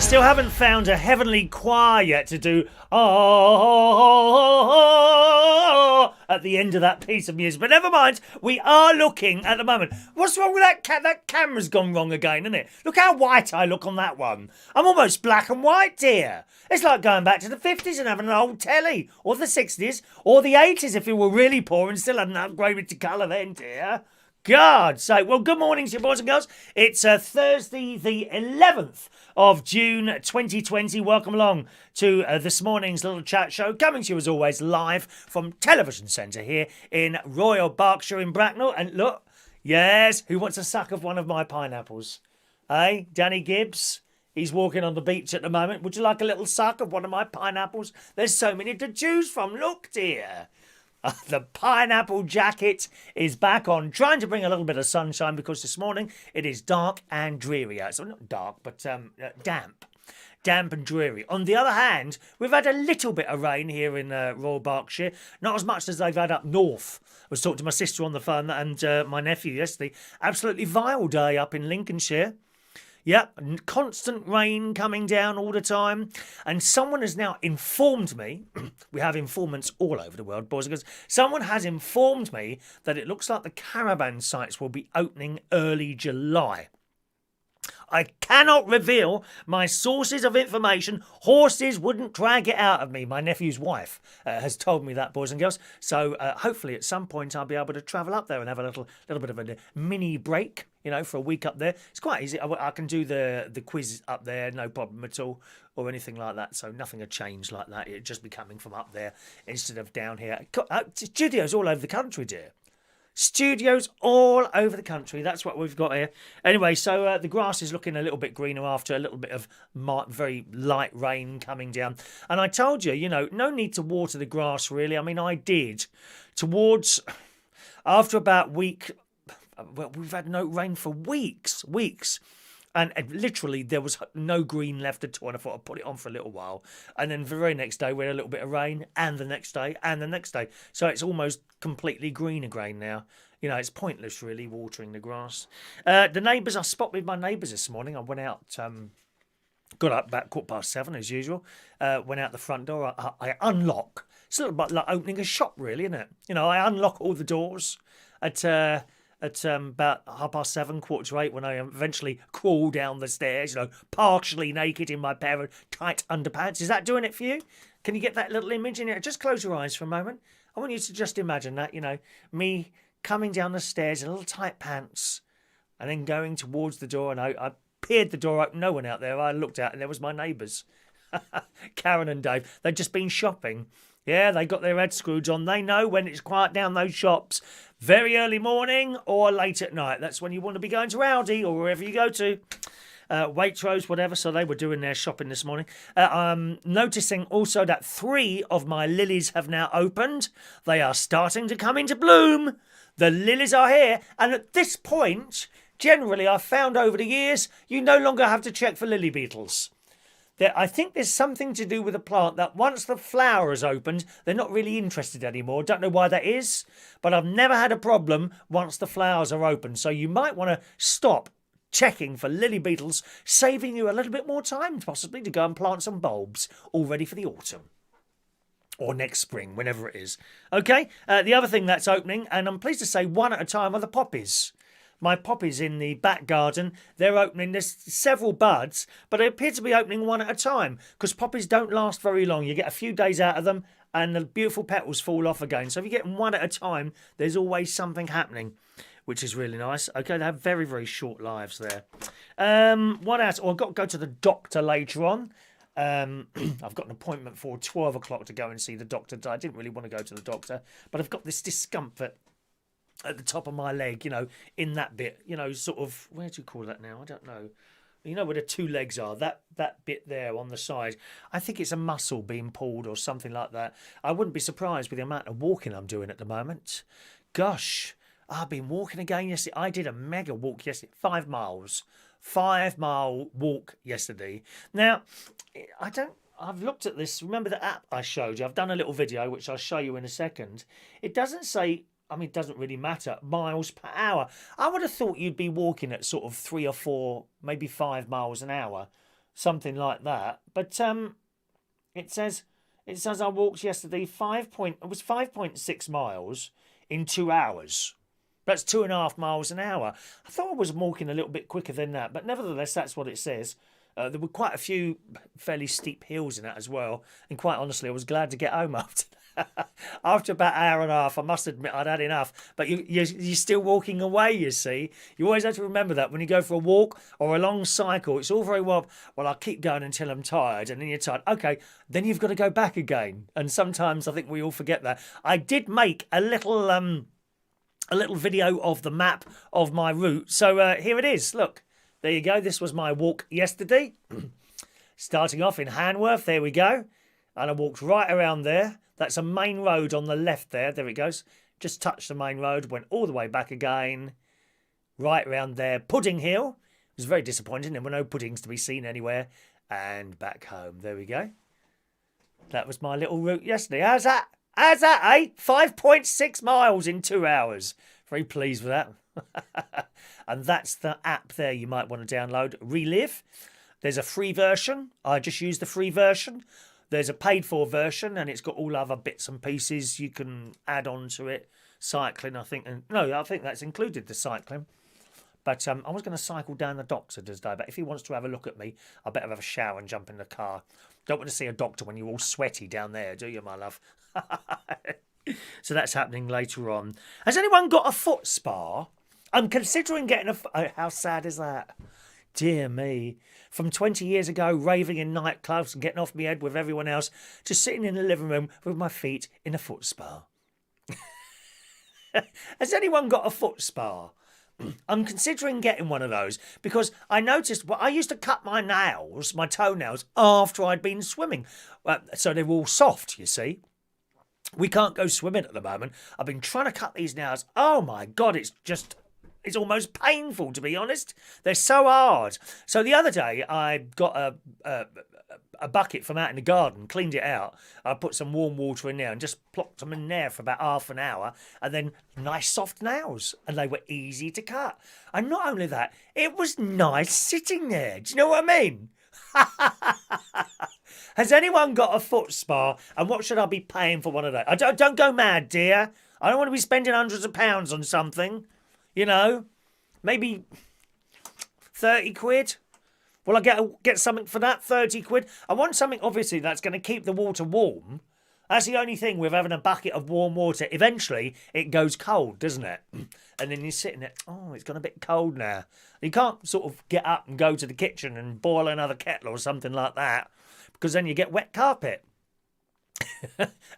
still haven't found a heavenly choir yet to do at the end of that piece of music. But never mind, we are looking at the moment. What's wrong with that that camera's gone wrong again, isn't it? Look how white I look on that one. I'm almost black and white, dear. It's like going back to the 50s and having an old telly, or the 60s, or the 80s if you were really poor and still hadn't upgraded to colour then, dear. God's sake. Well, good morning to you, boys and girls. It's Thursday, the 11th of June 2020. Welcome along to this morning's little chat show, coming to you as always live from Television Centre here in Royal Berkshire in Bracknell. And look, yes, who wants a suck of one of my pineapples? Eh, Danny Gibbs? He's walking on the beach at the moment. Would you like a little suck of one of my pineapples? There's so many to choose from. Look, dear. The pineapple jacket is back on, trying to bring a little bit of sunshine because this morning it is dark and dreary out. So not dark, but damp and dreary. On the other hand, we've had a little bit of rain here in Royal Berkshire, not as much as they've had up north. I was talking to my sister on the phone and my nephew yesterday. Absolutely vile day up in Lincolnshire. Yep, constant rain coming down all the time. And someone has now informed me, we have informants all over the world, boys and girls. Someone has informed me that it looks like the caravan sites will be opening early July. I cannot reveal my sources of information. Horses wouldn't drag it out of me. My nephew's wife has told me that, boys and girls. So hopefully at some point I'll be able to travel up there and have a little bit of a mini break, you know, for a week up there. It's quite easy. I can do the quiz up there, no problem at all, or anything like that. So nothing will change like that. It'd just be coming from up there instead of down here. Studios all over the country, dear. Studios all over the country. That's what we've got here. Anyway, so the grass is looking a little bit greener after a little bit of very light rain coming down. And I told you, you know, no need to water the grass really. I mean, I did. After about week, well, we've had no rain for weeks. And literally there was no green left at all. And I thought I'd put it on for a little while. And then the very next day we had a little bit of rain, and the next day and the next day. So it's almost completely green again now. You know, it's pointless really watering the grass. The neighbours, I spotted my neighbours this morning. I went out, got up about 7:15 as usual. Went out the front door. I unlock. It's a little bit like opening a shop really, isn't it? You know, I unlock all the doors at about 7:30, 7:45, when I eventually crawl down the stairs, you know, partially naked in my pair of tight underpants. Is that doing it for you? Can you get that little image in here? Just close your eyes for a moment. I want you to just imagine that, you know, me coming down the stairs in little tight pants and then going towards the door, and I peered the door open, no one out there. I looked out and there was my neighbours, Karen and Dave. They'd just been shopping. Yeah, they got their head screwed on. They know when it's quiet down those shops. Very early morning or late at night. That's when you want to be going to Aldi or wherever you go to. Waitrose, whatever. So they were doing their shopping this morning. Noticing also that 3 of my lilies have now opened. They are starting to come into bloom. The lilies are here. And at this point, generally, I've found over the years, you no longer have to check for lily beetles. I think there's something to do with the plant that once the flower has opened, they're not really interested anymore. Don't know why that is, but I've never had a problem once the flowers are open. So you might want to stop checking for lily beetles, saving you a little bit more time possibly to go and plant some bulbs all ready for the autumn. Or next spring, whenever it is. Okay, the other thing that's opening, and I'm pleased to say one at a time, are the poppies. My poppies in the back garden, they're opening. There's several buds, but they appear to be opening one at a time because poppies don't last very long. You get a few days out of them and the beautiful petals fall off again. So if you get them one at a time, there's always something happening, which is really nice. Okay, they have very, very short lives there. What else? Oh, I've got to go to the doctor later on. I've got an appointment for 12 o'clock to go and see the doctor. I didn't really want to go to the doctor, but I've got this discomfort at the top of my leg, you know, in that bit, you know, sort of, where do you call that now? I don't know. You know where the 2 legs are, that bit there on the side. I think it's a muscle being pulled or something like that. I wouldn't be surprised with the amount of walking I'm doing at the moment. Gosh, I've been walking again yesterday. I did a mega walk yesterday, 5 miles. 5-mile walk yesterday. Now, I've looked at this. Remember the app I showed you? I've done a little video, which I'll show you in a second. It doesn't say, I mean, it doesn't really matter, miles per hour. I would have thought you'd be walking at sort of 3 or 4, maybe 5 miles an hour. something like that. But it says I walked yesterday it was 5.6 miles in 2 hours. That's 2.5 miles an hour. I thought I was walking a little bit quicker than that, but nevertheless, that's what it says. There were quite a few fairly steep hills in that as well. And quite honestly, I was glad to get home after that. After about an hour and a half, I must admit I'd had enough. But you're still walking away, you see. You always have to remember that when you go for a walk or a long cycle. It's all very well, I'll keep going until I'm tired. And then you're tired. Okay, then you've got to go back again. And sometimes I think we all forget that. I did make a little video of the map of my route. So here it is. Look. There you go. This was my walk yesterday. Starting off in Hanworth. There we go. And I walked right around there. That's a main road on the left there. There it goes. Just touched the main road. Went all the way back again. Right around there. Pudding Hill. It was very disappointing. There were no puddings to be seen anywhere. And back home. There we go. That was my little route yesterday. How's that? How's that, eh? 5.6 miles in 2 hours. Very pleased with that. And that's the app there you might want to download. Relive. There's a free version. I just used the free version. There's a paid for version, and it's got all other bits and pieces you can add on to it. Cycling, I think. No, I think that's included, the cycling. But I was going to cycle down the docks today, but if he wants to have a look at me, I better have a shower and jump in the car. Don't want to see a doctor when you're all sweaty down there, do you, my love? So that's happening later on. Has anyone got a foot spa? I'm considering getting how sad is that? Dear me. From 20 years ago, raving in nightclubs and getting off my head with everyone else, to sitting in the living room with my feet in a foot spa. Has anyone got a foot spa? I'm considering getting one of those because I noticed I used to cut my toenails, after I'd been swimming. So they were all soft, you see. We can't go swimming at the moment. I've been trying to cut these nails. Oh my God, it's almost painful, to be honest. They're so hard. So the other day, I got a bucket from out in the garden, cleaned it out. I put some warm water in there and just plopped them in there for about half an hour. And then nice soft nails. And they were easy to cut. And not only that, it was nice sitting there. Do you know what I mean? Has anyone got a foot spa? And what should I be paying for one of those? Don't go mad, dear. I don't want to be spending hundreds of pounds on something. You know, maybe 30 quid. Will I get something for that? 30 quid? I want something, obviously, that's going to keep the water warm. That's the only thing with having a bucket of warm water. Eventually, it goes cold, doesn't it? And then you're sitting there, oh, it's gone a bit cold now. You can't sort of get up and go to the kitchen and boil another kettle or something like that, because then you get wet carpet.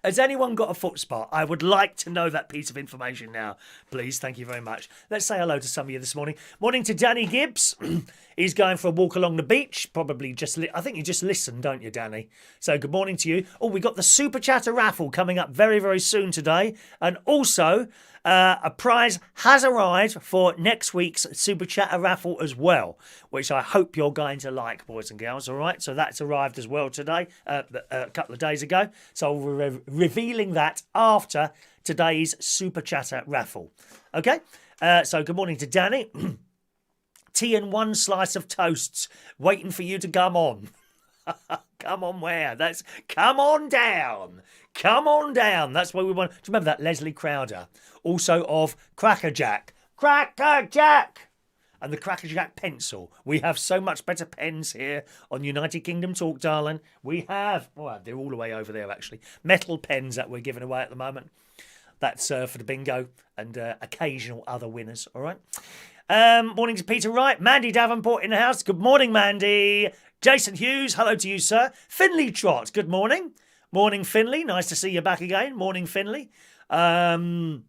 Has anyone got a foot spa? I would like to know that piece of information now, please. Thank you very much. Let's say hello to some of you this morning. Morning to Danny Gibbs. He's going for a walk along the beach. Probably I think you just listen, don't you, Danny? So good morning to you. Oh, we got the Superchatter raffle coming up very, very soon today. And also, a prize has arrived for next week's Superchatter raffle as well, which I hope you're going to like, boys and girls. All right, so that's arrived as well today, a couple of days ago. So we're revealing that after today's Superchatter raffle. Okay, so good morning to Danny. Tea and one slice of toasts waiting for you to come on. Come on where? Come on down. Come on down. That's what we want. Do you remember that? Leslie Crowder. Also of Cracker Jack. Cracker Jack! And the Cracker Jack pencil. We have so much better pens here on United Kingdom Talk, darling. We have, well, they're all the way over there, actually. Metal pens that we're giving away at the moment. That's for the bingo and occasional other winners, all right? Morning to Peter Wright. Mandy Davenport in the house. Good morning, Mandy. Jason Hughes, hello to you, sir. Finley Trot, good morning. Morning, Finley. Nice to see you back again. Morning, Finley. Andy,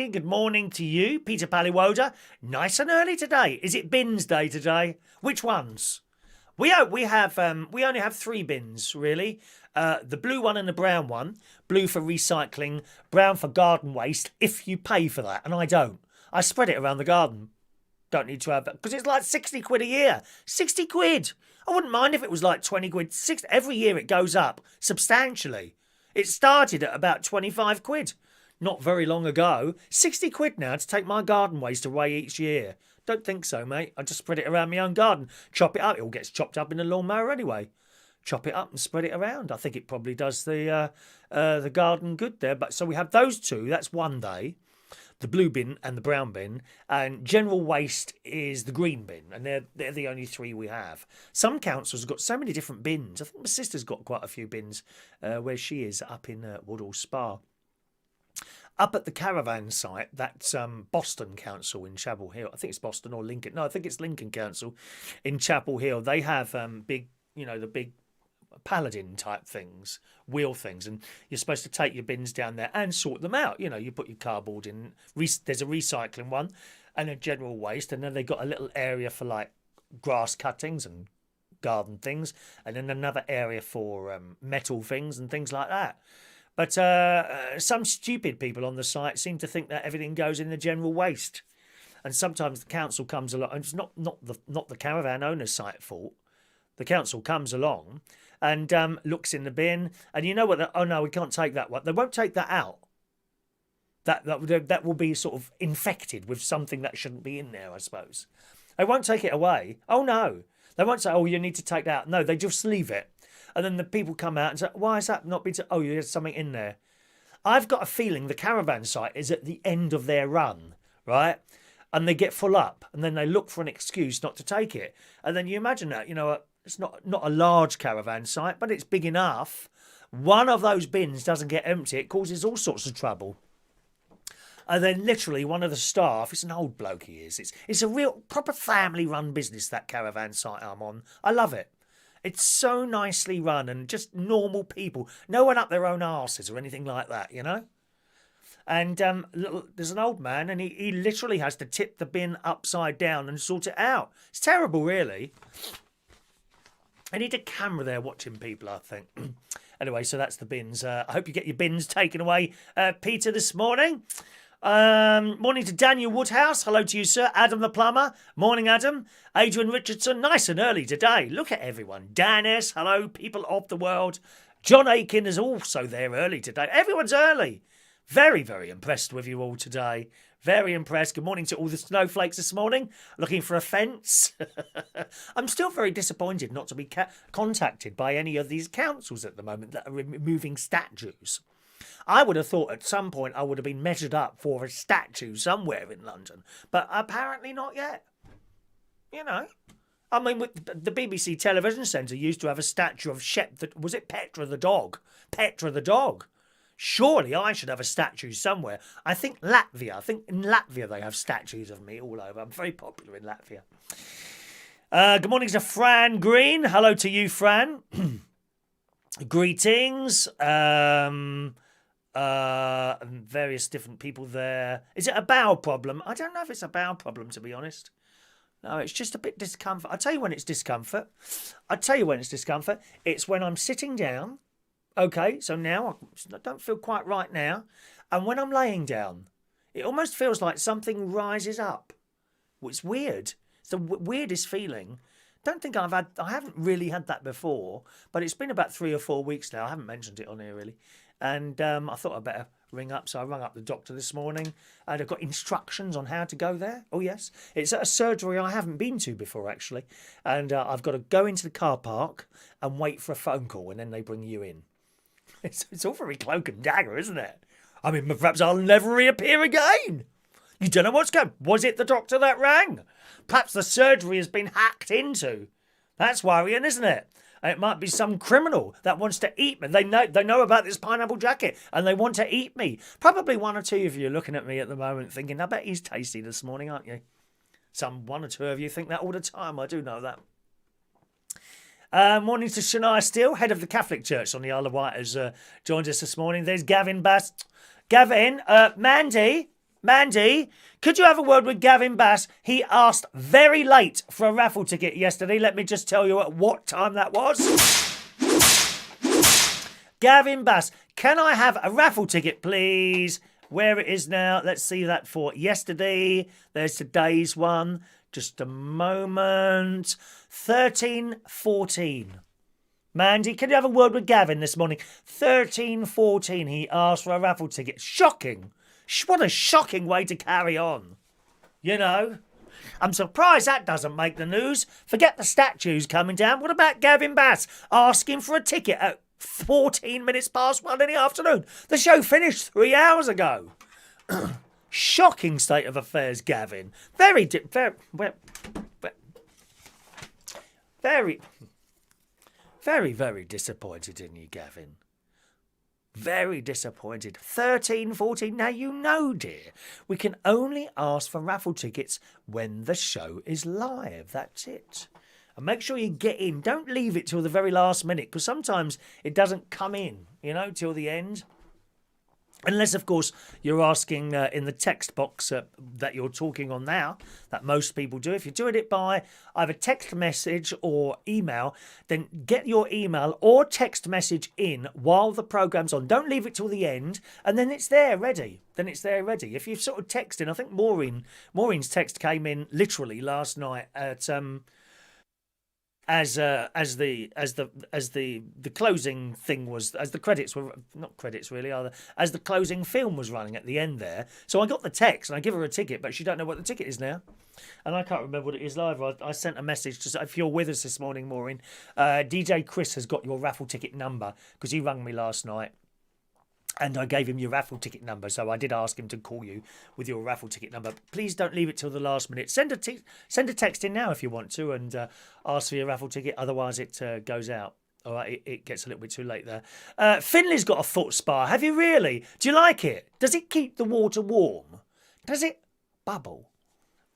good morning to you. Peter Paliwoda, nice and early today. Is it bins day today? Which ones? We only have 3 bins, really. The blue one and the brown one. Blue for recycling, brown for garden waste, if you pay for that. And I don't. I spread it around the garden. Don't need to have that. Because it's like 60 quid a year. 60 quid. I wouldn't mind if it was like 20 quid. Every year it goes up substantially. It started at about 25 quid. Not very long ago. 60 quid now to take my garden waste away each year. Don't think so, mate. I just spread it around my own garden. Chop it up. It all gets chopped up in the lawnmower anyway. Chop it up and spread it around. I think it probably does the garden good there. But so we have those two. That's one day. The blue bin and the brown bin, and general waste is the green bin, and they're the only three we have. Some councils have got so many different bins. I think my sister's got quite a few bins where she is up in Woodall Spa. Up at the caravan site, that's Boston Council in Chapel Hill. I think it's Boston or Lincoln. No, I think it's Lincoln Council in Chapel Hill. They have big, the big paladin type things, wheel things, and you're supposed to take your bins down there and sort them out. You put your cardboard in. There's a recycling one and a general waste, and then they've got a little area for like grass cuttings and garden things, and then another area for metal things and things like that. But some stupid people on the site seem to think that everything goes in the general waste, and sometimes the council comes along, and it's not the caravan owner's site fault. The council comes along and looks in the bin, and you know what? Oh no, we can't take that one. They won't take that out. That will be sort of infected with something that shouldn't be in there, I suppose. They won't take it away. Oh no, they won't say, "Oh, you need to take that out." No, they just leave it, and then the people come out and say, "Why is that not been?" Oh, there's something in there. I've got a feeling the caravan site is at the end of their run, right? And they get full up, and then they look for an excuse not to take it, and then you imagine that, it's not a large caravan site, but it's big enough. One of those bins doesn't get empty, it causes all sorts of trouble. And then literally one of the staff, it's an old bloke he is, it's a real proper family-run business, that caravan site I'm on. I love it. It's so nicely run and just normal people. No one up their own arses or anything like that, And there's an old man, and he literally has to tip the bin upside down and sort it out. It's terrible, really. I need a camera there watching people, I think. Anyway, so that's the bins. I hope you get your bins taken away, Peter, this morning. Morning to Daniel Woodhouse. Hello to you, sir. Adam the plumber. Morning, Adam. Adrian Richardson. Nice and early today. Look at everyone. Dan S. Hello, people of the world. John Aiken is also there early today. Everyone's early. Very, very impressed with you all today. Very impressed. Good morning to all the snowflakes this morning. Looking for a fence. I'm still very disappointed not to be contacted by any of these councils at the moment that are removing statues. I would have thought at some point I would have been measured up for a statue somewhere in London, but apparently not yet. I mean, the BBC Television Centre used to have a statue of was it Petra the dog? Petra the dog. Surely I should have a statue somewhere. I think in Latvia they have statues of me all over. I'm very popular in Latvia. Good morning to Fran Green. Hello to you, Fran. Greetings. Various different people there. Is it a bowel problem? I don't know if it's a bowel problem, to be honest. No, it's just a bit discomfort. I'll tell you when it's discomfort. It's when I'm sitting down. Okay, so now I don't feel quite right now. And when I'm laying down, it almost feels like something rises up. Well, it's weird. It's the weirdest feeling. I haven't really had that before, but it's been about 3 or 4 weeks now. I haven't mentioned it on here really. And I thought I'd better ring up. So I rang up the doctor this morning, and I've got instructions on how to go there. Oh, yes. It's at a surgery I haven't been to before, actually. And I've got to go into the car park and wait for a phone call, and then they bring you in. It's all very cloak and dagger, isn't it? I mean, perhaps I'll never reappear again. You don't know what's going. Was it the doctor that rang? Perhaps the surgery has been hacked into. That's worrying, isn't it? And it might be some criminal that wants to eat me. They know about this pineapple jacket, and they want to eat me. Probably 1 or 2 of you looking at me at the moment thinking, I bet he's tasty this morning, aren't you? Some 1 or 2 of you think that all the time. I do know that. Morning to Shania Steele, head of the Catholic Church on the Isle of Wight, has joined us this morning. There's Gavin Bass. Gavin, Mandy, could you have a word with Gavin Bass? He asked very late for a raffle ticket yesterday. Let me just tell you at what time that was. Gavin Bass, can I have a raffle ticket, please? Where it is now, let's see that for yesterday. There's today's one. Just a moment. 1314. Mandy, can you have a word with Gavin this morning? 1314. He asked for a raffle ticket. Shocking. What a shocking way to carry on. I'm surprised that doesn't make the news. Forget the statues coming down. What about Gavin Bass asking for a ticket at 14 minutes past 1 in the afternoon? The show finished 3 hours ago. Shocking state of affairs, Gavin. Very, very disappointed in you, Gavin. Very disappointed. 13, 14. Now, you know, dear, we can only ask for raffle tickets when the show is live. That's it. And make sure you get in. Don't leave it till the very last minute, because sometimes it doesn't come in, till the end. Unless, of course, you're asking in the text box that you're talking on now, that most people do. If you're doing it by either text message or email, then get your email or text message in while the programme's on. Don't leave it till the end, and then it's there ready. If you've sort of texted, I think Maureen's text came in literally last night at as the closing thing was, as the credits were, not credits really, as the closing film was running at the end there. So I got the text and I give her a ticket, but she don't know what the ticket is now. And I can't remember what it is live. I sent a message to say, if you're with us this morning, Maureen, DJ Chris has got your raffle ticket number, because he rang me last night. And I gave him your raffle ticket number, so I did ask him to call you with your raffle ticket number. Please don't leave it till the last minute. Send a text in now if you want to, and ask for your raffle ticket. Otherwise, it goes out. All right, it gets a little bit too late there. Finley's got a foot spa. Have you really? Do you like it? Does it keep the water warm? Does it bubble?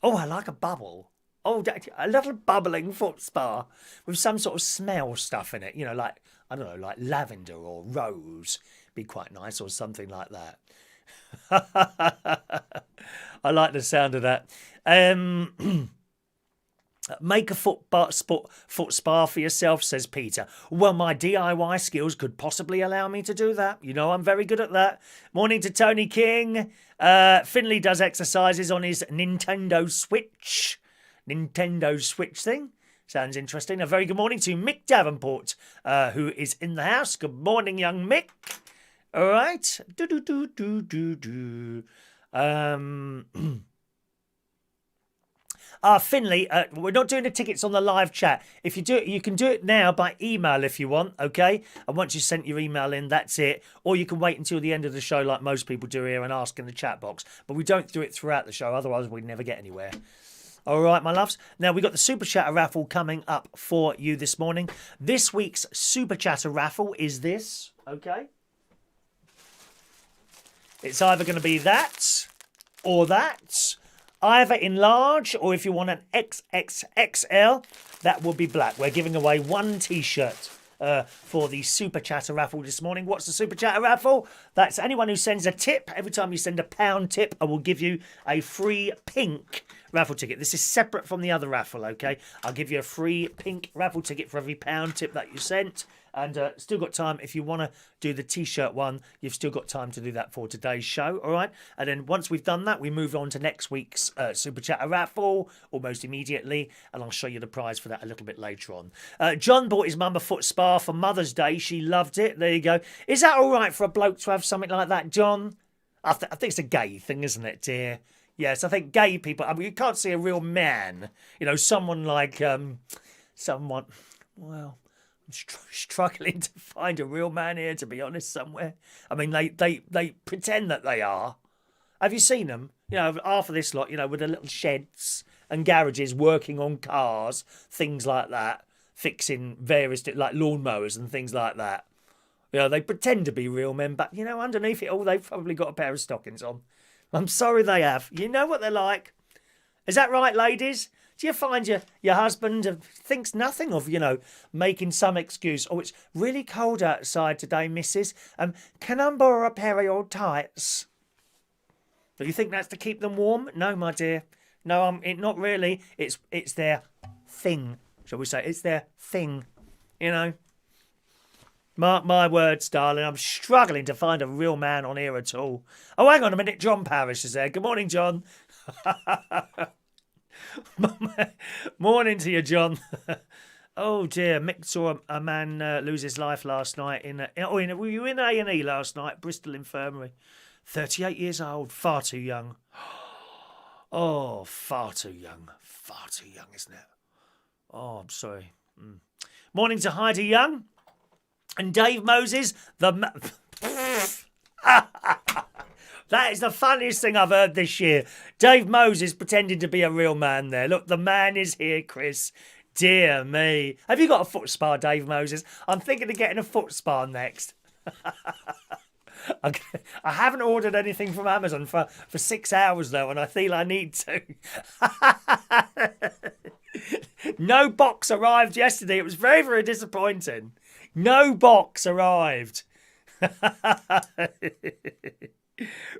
Oh, I like a bubble. Oh, a little bubbling foot spa with some sort of smell stuff in it. Like, I don't know, like lavender or rose. Be quite nice, or something like that. I like the sound of that. Make a foot spa for yourself, says Peter. Well, my DIY skills could possibly allow me to do that. I'm very good at that. Morning to Tony King. Finley does exercises on his Nintendo Switch thing. Sounds interesting. A very good morning to Mick Davenport, who is in the house. Good morning, young Mick. All right. Finley, we're not doing the tickets on the live chat. If you do it, you can do it now by email if you want, okay? And once you sent your email in, that's it. Or you can wait until the end of the show like most people do here and ask in the chat box. But we don't do it throughout the show, otherwise we'd never get anywhere. All right, my loves. Now, we've got the Superchatter raffle coming up for you this morning. This week's Superchatter raffle is this, okay? It's either going to be that or that. Either in large, or if you want an XXXL, that will be black. We're giving away one T-shirt for the Superchatter raffle this morning. What's the Superchatter raffle? That's anyone who sends a tip. Every time you send a £1 tip, I will give you a free pink raffle ticket. This is separate from the other raffle, okay? I'll give you a free pink raffle ticket for every £1 tip that you sent. And still got time, if you want to do the T-shirt one, you've still got time to do that for today's show, all right? And then once we've done that, we move on to next week's Super Chatter raffle almost immediately, and I'll show you the prize for that a little bit later on. John bought his mum a foot spa for Mother's Day. She loved it. There you go. Is that all right for a bloke to have something like that, John? I think it's a gay thing, isn't it, dear? Yes, I think gay people, I mean, you can't see a real man, someone like, well... I'm struggling to find a real man here, to be honest, somewhere. I mean, they pretend that they are. Have you seen them? Half of this lot, with the little sheds and garages working on cars, things like that, fixing various, like lawnmowers and things like that. They pretend to be real men, but, underneath it all, they've probably got a pair of stockings on. I'm sorry they have. You know what they're like. Is that right, ladies? Do you find your husband thinks nothing of, making some excuse? Oh, it's really cold outside today, missus. Can I borrow a pair of your tights? Do you think that's to keep them warm? No, my dear. No, not really. It's their thing, shall we say. It's their thing, Mark my words, darling. I'm struggling to find a real man on here at all. Oh, hang on a minute. John Parrish is there. Good morning, John. Morning to you, John. Oh dear, Mick saw a man lose his life last night were you in A&E last night, Bristol Infirmary? 38 years old, far too young. Oh, far too young. Far too young, isn't it? Oh, I'm sorry. Morning to Heidi Young and Dave Moses. That is the funniest thing I've heard this year. Dave Moses pretending to be a real man there. Look, the man is here, Chris. Dear me. Have you got a foot spa, Dave Moses? I'm thinking of getting a foot spa next. I haven't ordered anything from Amazon for 6 hours, though, and I feel I need to. No box arrived yesterday. It was very, very disappointing. No box arrived.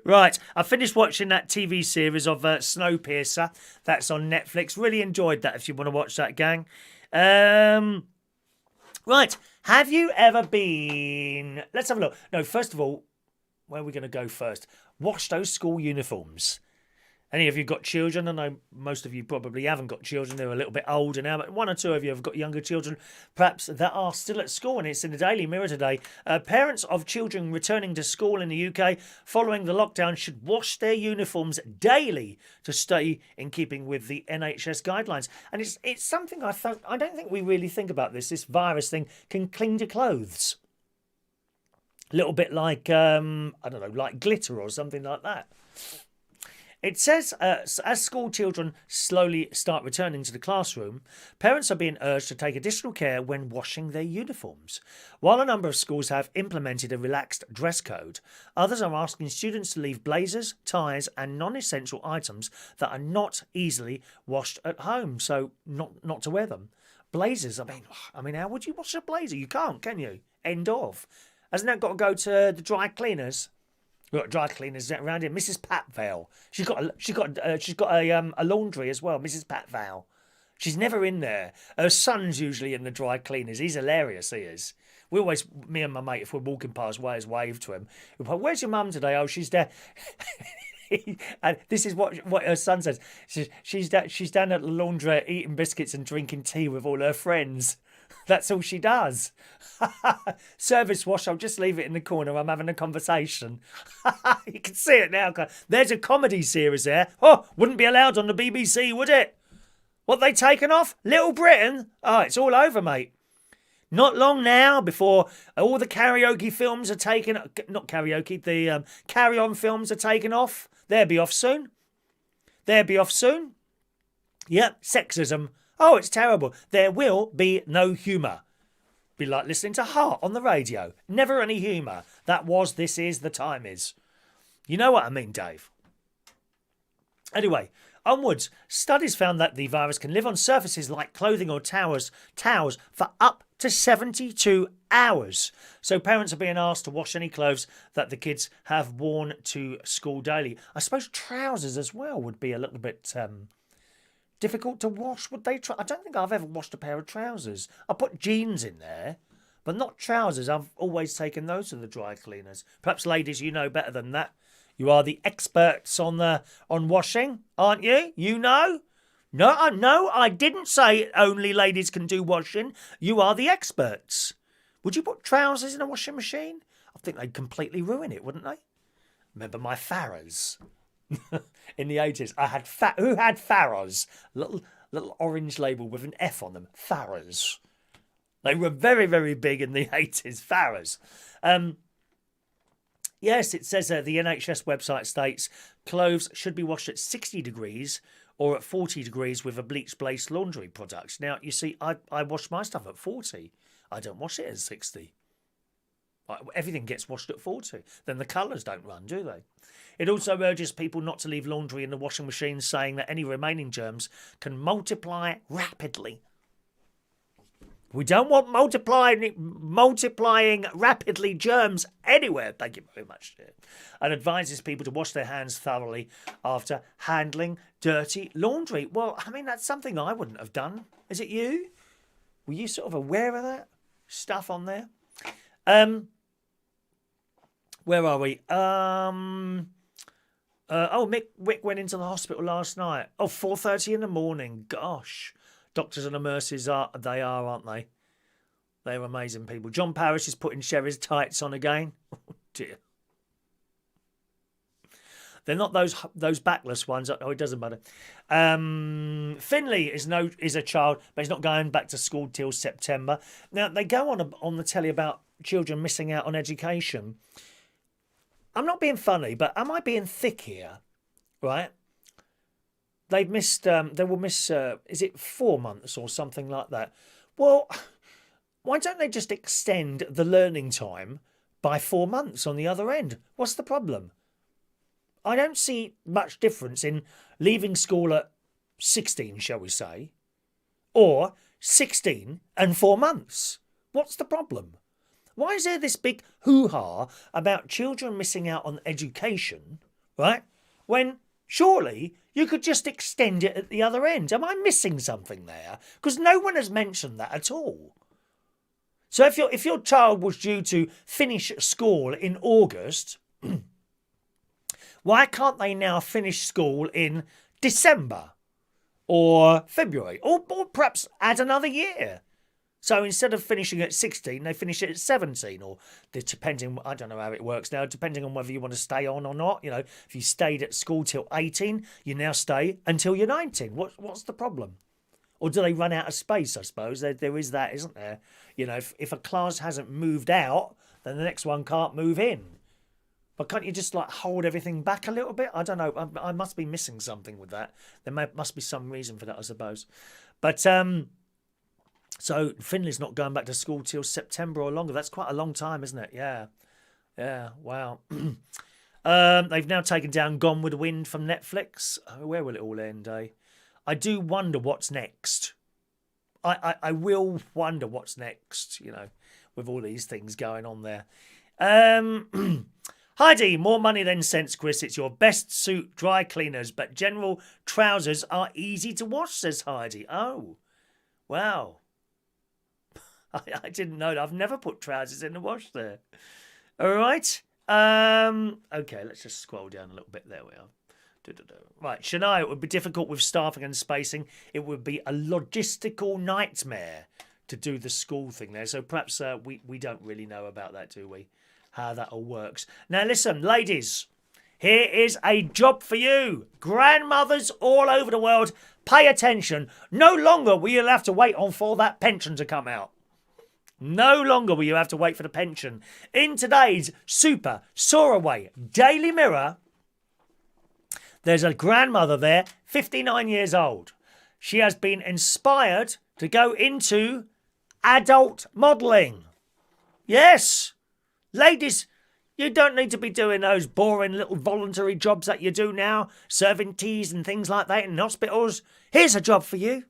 Right, I finished watching that TV series of Snowpiercer. That's on Netflix. Really enjoyed that if you want to watch that, gang. Right, have you ever been... Let's have a look. No, first of all, where are we going to go first? Wash those school uniforms. Any of you got children? I know most of you probably haven't got children. They're a little bit older now, but one or two of you have got younger children, perhaps, that are still at school. And it's in the Daily Mirror today. Parents of children returning to school in the UK following the lockdown should wash their uniforms daily to stay in keeping with the NHS guidelines. And it's something I don't think we really think about this. This virus thing can cling to clothes. A little bit like, I don't know, like glitter or something like that. It says, as school children slowly start returning to the classroom, parents are being urged to take additional care when washing their uniforms. While a number of schools have implemented a relaxed dress code, others are asking students to leave blazers, ties and non-essential items that are not easily washed at home, so not to wear them. Blazers, I mean, how would you wash a blazer? You can't, can you? End of. Hasn't that got to go to the dry cleaners? We've got dry cleaners around here. Mrs. Patvale. She's got a laundry as well. Mrs. Patvale. She's never in there. Her son's usually in the dry cleaners. He's hilarious. He is. We always, me and my mate, if we're walking past, always wave to him. We go, "Where's your mum today?" "Oh, she's there." And this is what her son says. She's down at the laundrette eating biscuits and drinking tea with all her friends. That's all she does. Service wash, I'll just leave it in the corner. I'm having a conversation. You can see it now. There's a comedy series there. Oh, wouldn't be allowed on the BBC, would it? What, they taken off? Little Britain? Oh, it's all over, mate. Not long now before all the karaoke films are taken... Not karaoke, the carry-on films are taken off. They'll be off soon. Yep, sexism. Oh, it's terrible. There will be no humour. Be like listening to Heart on the radio. Never any humour. That was, this is, the time is. You know what I mean, Dave. Anyway, onwards. Studies found that the virus can live on surfaces like clothing or towels for up to 72 hours. So parents are being asked to wash any clothes that the kids have worn to school daily. I suppose trousers as well would be a little bit... difficult to wash, would they? I don't think I've ever washed a pair of trousers. I put jeans in there, but not trousers. I've always taken those to the dry cleaners. Perhaps, ladies, you know better than that. You are the experts on washing, aren't you? You know? No, I didn't say only ladies can do washing. You are the experts. Would you put trousers in a washing machine? I think they'd completely ruin it, wouldn't they? Remember my Farrahs? In the 80s, I had who had Farrahs? Little orange label with an F on them. Farrahs. They were very, very big in the 80s. Farrahs. Yes, it says the NHS website states clothes should be washed at 60 degrees or at 40 degrees with a bleach-based laundry product. Now, you see, I wash my stuff at 40. I don't wash it at 60. Everything gets washed at 40. Then the colours don't run, do they? It also urges people not to leave laundry in the washing machine, saying that any remaining germs can multiply rapidly. We don't want multiplying rapidly germs anywhere. Thank you very much. And advises people to wash their hands thoroughly after handling dirty laundry. Well, I mean, that's something I wouldn't have done. Is it you? Were you sort of aware of that stuff on there? Where are we? Mick Wick went into the hospital last night. 4:30 in the morning. Gosh. Doctors and the nurses aren't they? They're amazing people. John Parrish is putting Sherry's tights on again. Oh dear. They're not those backless ones. Oh, it doesn't matter. Finley is a child, but he's not going back to school till September. Now they go on the telly about children missing out on education. I'm not being funny, but am I being thick here? Right? They've missed. They will miss. Is it 4 months or something like that? Well, why don't they just extend the learning time by 4 months on the other end? What's the problem? I don't see much difference in leaving school at 16, shall we say, or 16 and 4 months. What's the problem? Why is there this big hoo-ha about children missing out on education, right, when surely you could just extend it at the other end? Am I missing something there? Because no one has mentioned that at all. So if your child was due to finish school in August, why can't they now finish school in December or February, or perhaps add another year? So instead of finishing at 16, they finish it at 17, or depending, I don't know how it works now, depending on whether you want to stay on or not. You know, if you stayed at school till 18, you now stay until you're 19. What's the problem? Or do they run out of space, I suppose? There is that, isn't there? You know, if a class hasn't moved out, then the next one can't move in. But can't you just like hold everything back a little bit? I don't know. I must be missing something with that. There must be some reason for that, I suppose. But so Finley's not going back to school till September or longer. That's quite a long time, isn't it? Yeah. Wow. They've now taken down Gone with the Wind from Netflix. Where will it all end, eh? I do wonder what's next. I will wonder what's next, you know, with all these things going on there. Heidi, more money than sense, Chris. It's your best suit dry cleaners, but general trousers are easy to wash, says Heidi. Oh, wow. I didn't know that. I've never put trousers in the wash there. All right. Okay, let's just scroll down a little bit. There we are. Right, Shania, it would be difficult with staffing and spacing. It would be a logistical nightmare to do the school thing there. So perhaps we don't really know about that, do we? How that all works. Now listen, ladies, here is a job for you. Grandmothers all over the world, pay attention. No longer will you have to wait for that pension to come out. No longer will you have to wait for the pension. In today's Super Soaraway Daily Mirror, there's a grandmother there, 59 years old. She has been inspired to go into adult modelling. Yes, ladies, you don't need to be doing those boring little voluntary jobs that you do now, serving teas and things like that in hospitals. Here's a job for you.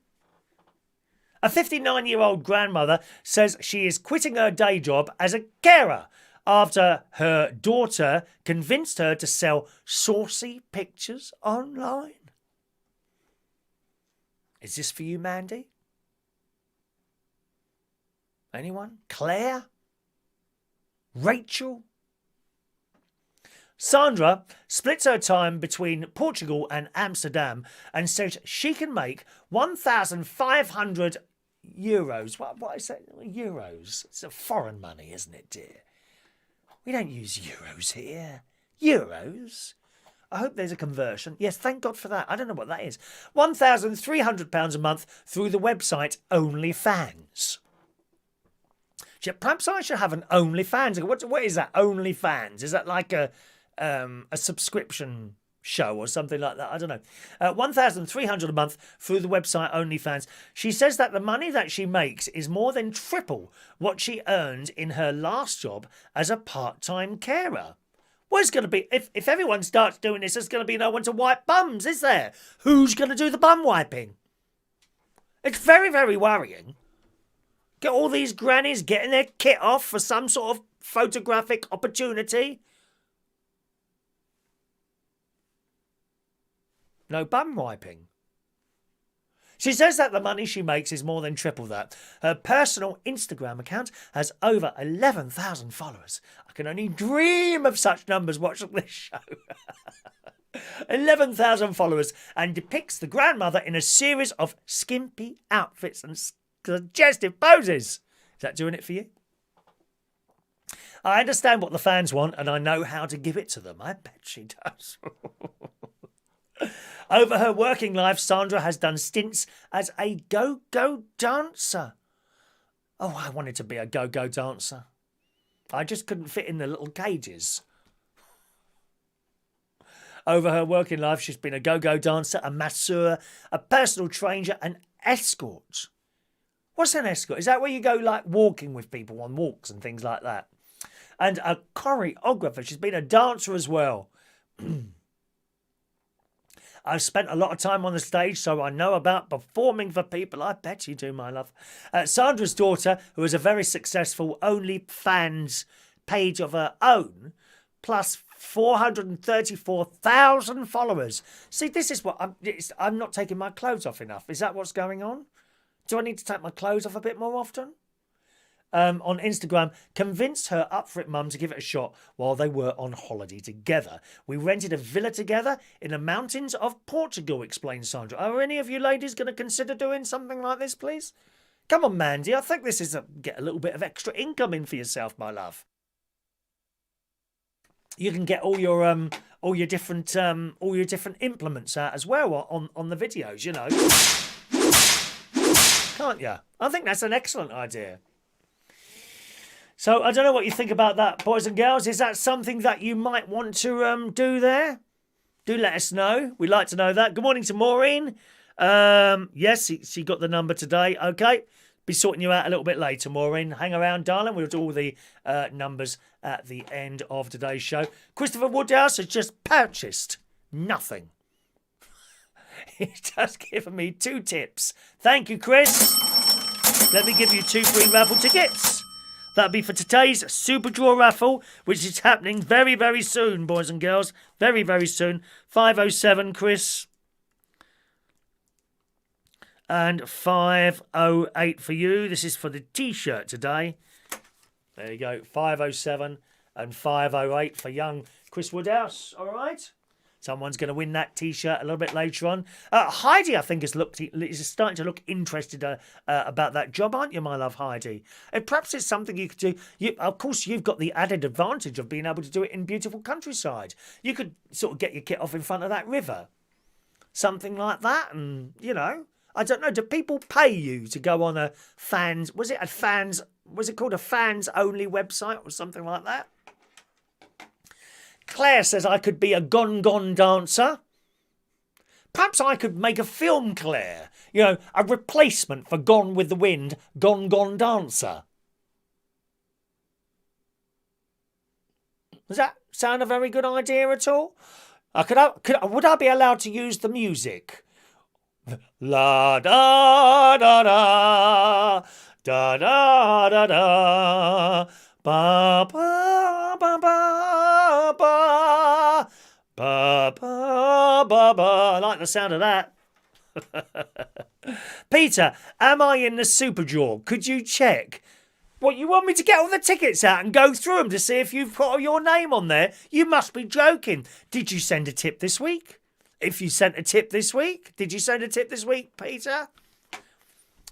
A 59-year-old grandmother says she is quitting her day job as a carer after her daughter convinced her to sell saucy pictures online. Is this for you, Mandy? Anyone? Claire? Rachel? Sandra splits her time between Portugal and Amsterdam and says she can make 1,500 euros. What is that? Euros? It's a foreign money, isn't it, dear? We don't use euros here. Euros? I hope there's a conversion. Yes, thank God for that. I don't know what that is. £1,300 a month through the website OnlyFans. Perhaps I should have an OnlyFans. What is that, OnlyFans? Is that like a subscription show or something like that? I don't know. $1,300 a month through the website OnlyFans. She says that the money that she makes is more than triple what she earned in her last job as a part-time carer. Well, it's going to be, if everyone starts doing this, there's going to be no one to wipe bums, is there? Who's going to do the bum wiping? It's very, very worrying. Get all these grannies getting their kit off for some sort of photographic opportunity. No bum wiping. She says that the money she makes is more than triple that. Her personal Instagram account has over 11,000 followers. I can only dream of such numbers watching this show. 11,000 followers, and depicts the grandmother in a series of skimpy outfits and suggestive poses. Is that doing it for you? I understand what the fans want and I know how to give it to them. I bet she does. Over her working life, Sandra has done stints as a go-go dancer. Oh, I wanted to be a go-go dancer. I just couldn't fit in the little cages. Over her working life, she's been a go-go dancer, a masseur, a personal trainer, an escort. What's an escort? Is that where you go like walking with people on walks and things like that? And a choreographer. She's been a dancer as well. I've spent a lot of time on the stage, so I know about performing for people. I bet you do, my love. Sandra's daughter, who has a very successful OnlyFans page of her own, plus 434,000 followers. See, this is what I'm not taking my clothes off enough. Is that what's going on? Do I need to take my clothes off a bit more often? On Instagram, convinced her up for it mum to give it a shot while they were on holiday together. We rented a villa together in the mountains of Portugal, explains Sandra. Are any of you ladies going to consider doing something like this, please? Come on, Mandy. I think this is get a little bit of extra income in for yourself, my love. You can get all your different implements out as well on the videos, you know. Can't you? I think that's an excellent idea. So I don't know what you think about that, boys and girls. Is that something that you might want to do there? Do let us know. We'd like to know that. Good morning to Maureen. Yes, she got the number today. Okay. Be sorting you out a little bit later, Maureen. Hang around, darling. We'll do all the numbers at the end of today's show. Christopher Woodhouse has just purchased nothing. He's just given me 2 tips. Thank you, Chris. Let me give you 2 free raffle tickets. That'll be for today's Super Draw raffle, which is happening very, very soon, boys and girls. Very, very soon. 507, Chris. And 508 for you. This is for the T-shirt today. There you go. 507 and 508 for young Chris Woodhouse. All right. Someone's going to win that T-shirt a little bit later on. Heidi, I think, is starting to look interested about that job, aren't you, my love, Heidi? And perhaps it's something you could do. Of course, you've got the added advantage of being able to do it in beautiful countryside. You could sort of get your kit off in front of that river. Something like that. And, you know, I don't know. Do people pay you to go on a fans... Was it called a fans-only website or something like that? Claire says I could be a gone dancer. Perhaps I could make a film, Claire. You know, a replacement for Gone with the Wind, gone dancer. Does that sound a very good idea at all? Would I be allowed to use the music? La da da da da da da da ba ba ba ba ba ba ba ba ba. I like the sound of that. Peter, am I in the Super Draw? Could you check? What, you want me to get all the tickets out and go through them to see if you've got your name on there? You must be joking. Did you send a tip this week? If you sent a tip this week, did you send a tip this week, Peter?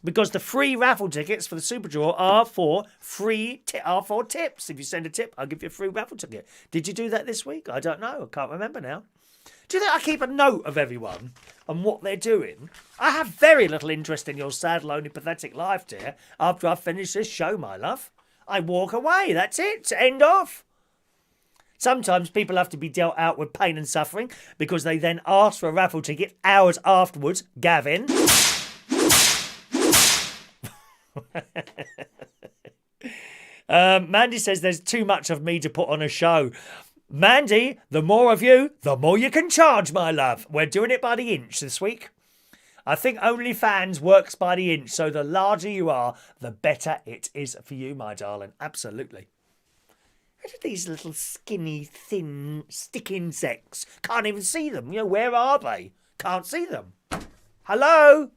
Because the free raffle tickets for the Super Draw are for tips. If you send a tip, I'll give you a free raffle ticket. Did you do that this week? I don't know. I can't remember now. Do you think I keep a note of everyone and what they're doing? I have very little interest in your sad, lonely, pathetic life, dear. After I've finished this show, my love, I walk away. That's it. End off. Sometimes people have to be dealt out with pain and suffering because they then ask for a raffle ticket hours afterwards. Gavin. Mandy says there's too much of me to put on a show. Mandy, the more of you, the more you can charge, my love. We're doing it by the inch this week. I think OnlyFans works by the inch, so the larger you are, the better it is for you, my darling. Absolutely. Look at these little skinny, thin, stick insects. Can't even see them. You know, where are they? Can't see them. Hello?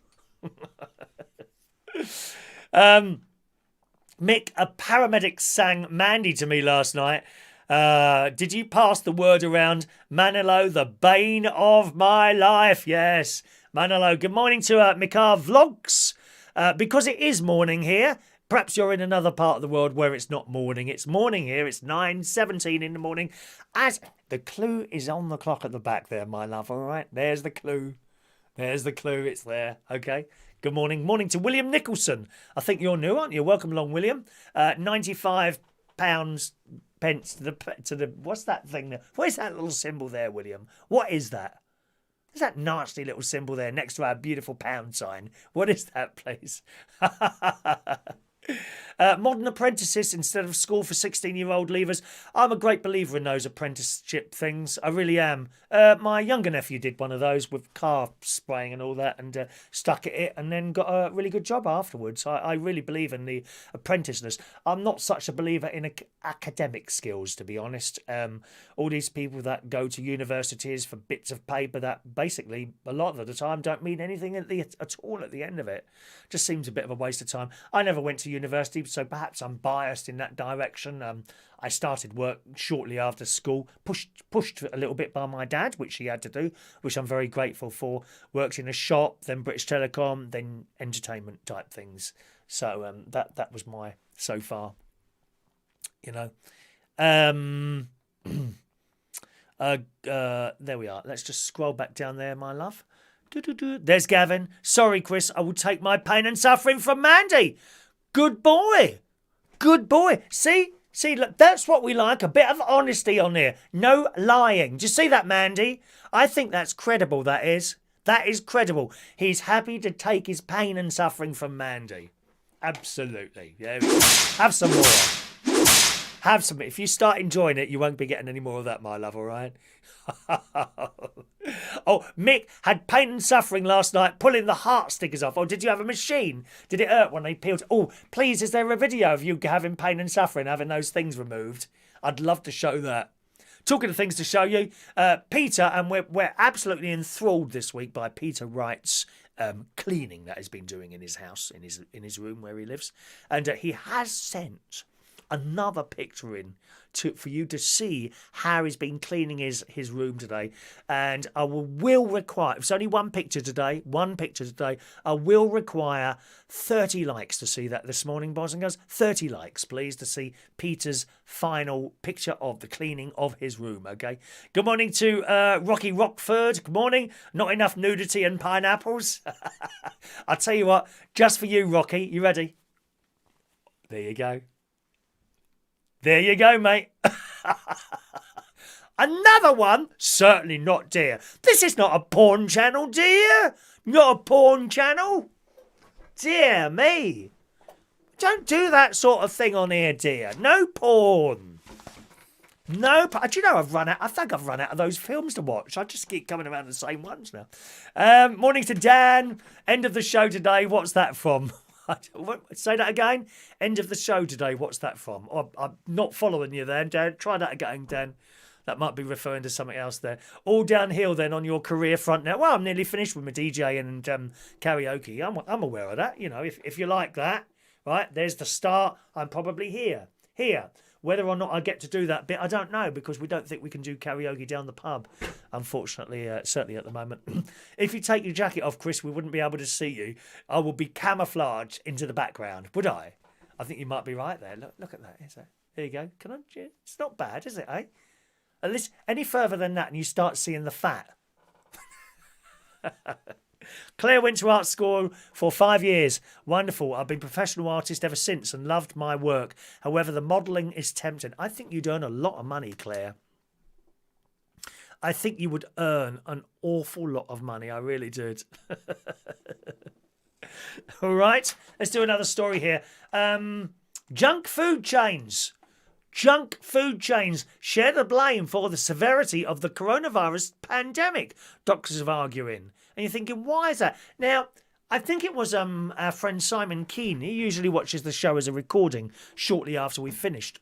Mick, a paramedic sang Mandy to me last night. Did you pass the word around? Manilo, the bane of my life. Yes, Manilo. Good morning to Mikar Vlogs. Because it is morning here, Perhaps you're in another part of the world where it's not morning. It's morning here. It's 9:17 in the morning. As the clue is on the clock at the back there, my love. All right, there's the clue. There's the clue. It's there. Okay. Good morning. Morning to William Nicholson. I think you're new, aren't you? Welcome along, William. 95 pounds pence to the what's that thing there? What is that little symbol there, William? What is that? There's that nasty little symbol there next to our beautiful pound sign. What is that, please? Modern apprentices instead of school for 16-year-old leavers. I'm a great believer in those apprenticeship things. I really am. My younger nephew did one of those with car spraying and all that, and stuck at it and then got a really good job afterwards. I really believe in the apprenticeness. I'm not such a believer in academic skills, to be honest. All these people that go to universities for bits of paper that basically a lot of the time don't mean anything at all at the end of it. Just seems a bit of a waste of time. I never went to university, so perhaps I'm biased in that direction. I started work shortly after school, pushed a little bit by my dad, which he had to do, which I'm very grateful for. Worked in a shop, then British Telecom, then entertainment type things. So that was my so far, you know. There we are. Let's just scroll back down there, my love. There's Gavin. Sorry, Chris, I will take my pain and suffering from Mandy. Good boy. Good boy. See, look, that's what we like. A bit of honesty on here. No lying. Do you see that, Mandy? I think that's credible, that is. That is credible. He's happy to take his pain and suffering from Mandy. Absolutely. Yeah. Have some more. Have some. If you start enjoying it, you won't be getting any more of that, my love, all right? Oh, Mick had pain and suffering last night pulling the heart stickers off. Oh, did you have a machine? Did it hurt when they peeled? Oh, please, is there a video of you having pain and suffering, having those things removed? I'd love to show that. Talking of things to show you, Peter, and we're absolutely enthralled this week by Peter Wright's cleaning that he's been doing in his house, in his room where he lives. And he has sent another picture in for you to see how he's been cleaning his room today. And I will require, it's only one picture today, I will require 30 likes to see that this morning, boys and girls. 30 likes, please, to see Peter's final picture of the cleaning of his room, okay? Good morning to Rocky Rockford. Good morning. Not enough nudity and pineapples. I'll tell you what, just for you, Rocky. You ready? There you go. There you go, mate. Another one? Certainly not, dear. This is not a porn channel, dear. Not a porn channel. Dear me. Don't do that sort of thing on here, dear. No porn. No, do you know I think I've run out of those films to watch. I just keep coming around the same ones now. Morning to Dan. End of the show today. What's that from? Say that again. End of the show today. What's that from? Oh, I'm not following you then, Dan. Try that again, Dan. That might be referring to something else there. All downhill then on your career front now. Well, I'm nearly finished with my DJing and karaoke. I'm aware of that. You know, if you like that, right? There's the start. I'm probably here. Whether or not I get to do that bit, I don't know, because we don't think we can do karaoke down the pub, unfortunately, certainly at the moment. If you take your jacket off, Chris, we wouldn't be able to see you. I will be camouflaged into the background, would I? I think you might be right there. Look at that. There you go. It's not bad, is it, eh? At least any further than that and you start seeing the fat. Claire went to art school for 5 years. Wonderful. I've been a professional artist ever since and loved my work. However, the modelling is tempting. I think you'd earn a lot of money, Claire. I think you would earn an awful lot of money. I really did. All right. Let's do another story here. Junk food chains. Junk food chains share the blame for the severity of the coronavirus pandemic, doctors are arguing. And you're thinking, why is that? Now, I think it was our friend Simon Keane. He usually watches the show as a recording shortly after we finished.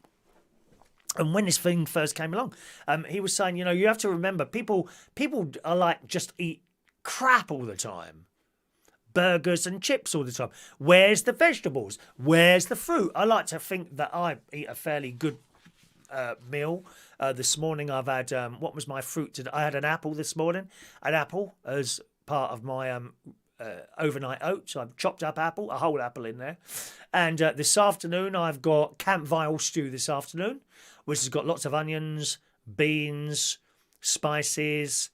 And when this thing first came along, he was saying, you have to remember, people are like just eat crap all the time. Burgers and chips all the time. Where's the vegetables? Where's the fruit? I like to think that I eat a fairly good meal. This morning I've had, what was my fruit today? I had an apple this morning. An apple as part of my overnight oats. I've chopped up apple, a whole apple in there. And this afternoon, I've got Campville stew this afternoon, which has got lots of onions, beans, spices,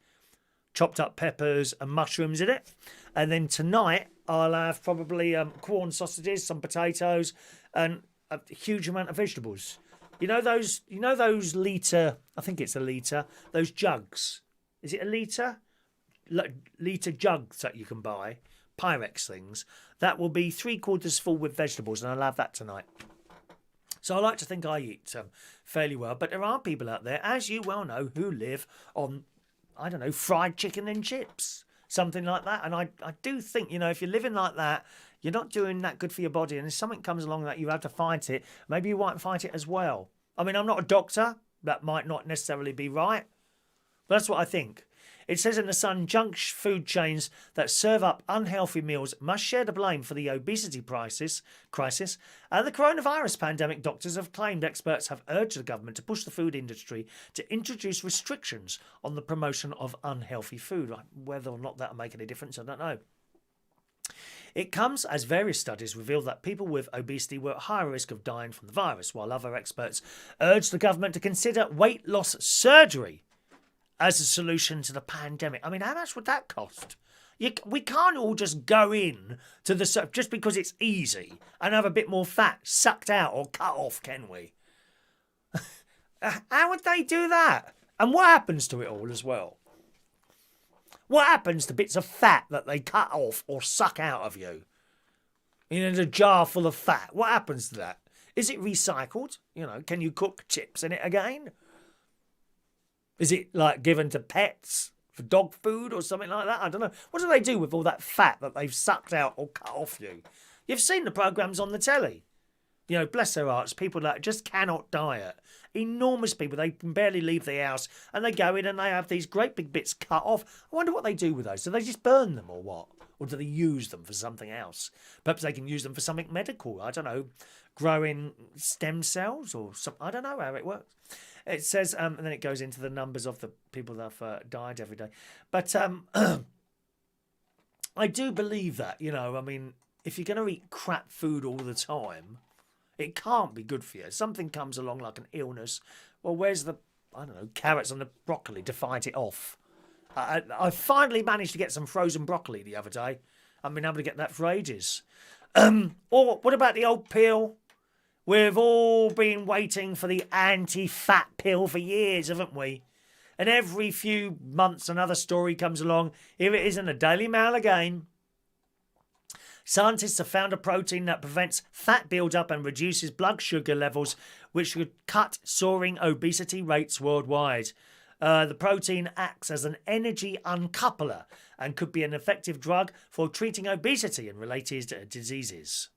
chopped up peppers and mushrooms in it. And then tonight, I'll have probably corn sausages, some potatoes, and a huge amount of vegetables. You know those litre, I think it's a litre, those jugs. Is it a litre? Litre jugs that you can buy, Pyrex things. That will be 3/4 full with vegetables, and I'll have that tonight. So I like to think I eat fairly well. But there are people out there, as you well know, who live on, I don't know, fried chicken and chips. Something like that. And I do think, if you're living like that, you're not doing that good for your body. And if something comes along that you have to fight it, maybe you might fight it as well. I mean, I'm not a doctor. That might not necessarily be right. But that's what I think. It says in The Sun, junk food chains that serve up unhealthy meals must share the blame for the obesity crisis. And the coronavirus pandemic, doctors have claimed experts have urged the government to push the food industry to introduce restrictions on the promotion of unhealthy food. Whether or not that'll make any difference, I don't know. It comes as various studies reveal that people with obesity were at higher risk of dying from the virus, while other experts urge the government to consider weight loss surgery as a solution to the pandemic. I mean, how much would that cost? We can't all just go in to the just because it's easy and have a bit more fat sucked out or cut off, can we? How would they do that? And what happens to it all as well? What happens to bits of fat that they cut off or suck out of you? In a jar full of fat. What happens to that? Is it recycled? Can you cook chips in it again? Is it like given to pets for dog food or something like that? I don't know. What do they do with all that fat that they've sucked out or cut off you? You've seen the programmes on the telly. Bless their hearts, people that just cannot diet. Enormous people, they can barely leave the house and they go in and they have these great big bits cut off. I wonder what they do with those. Do they just burn them or what? Or do they use them for something else? Perhaps they can use them for something medical. I don't know, growing stem cells or something. I don't know how it works. It says, and then it goes into the numbers of the people that have died every day. But I do believe that, I mean, if you're going to eat crap food all the time, it can't be good for you. Something comes along like an illness. Well, where's the, carrots and the broccoli to fight it off? I finally managed to get some frozen broccoli the other day. I've been able to get that for ages. Or what about the old peel? We've all been waiting for the anti-fat pill for years, haven't we? And every few months another story comes along. Here it is in the Daily Mail again. Scientists have found a protein that prevents fat buildup and reduces blood sugar levels, which could cut soaring obesity rates worldwide. The protein acts as an energy uncoupler and could be an effective drug for treating obesity and related diseases.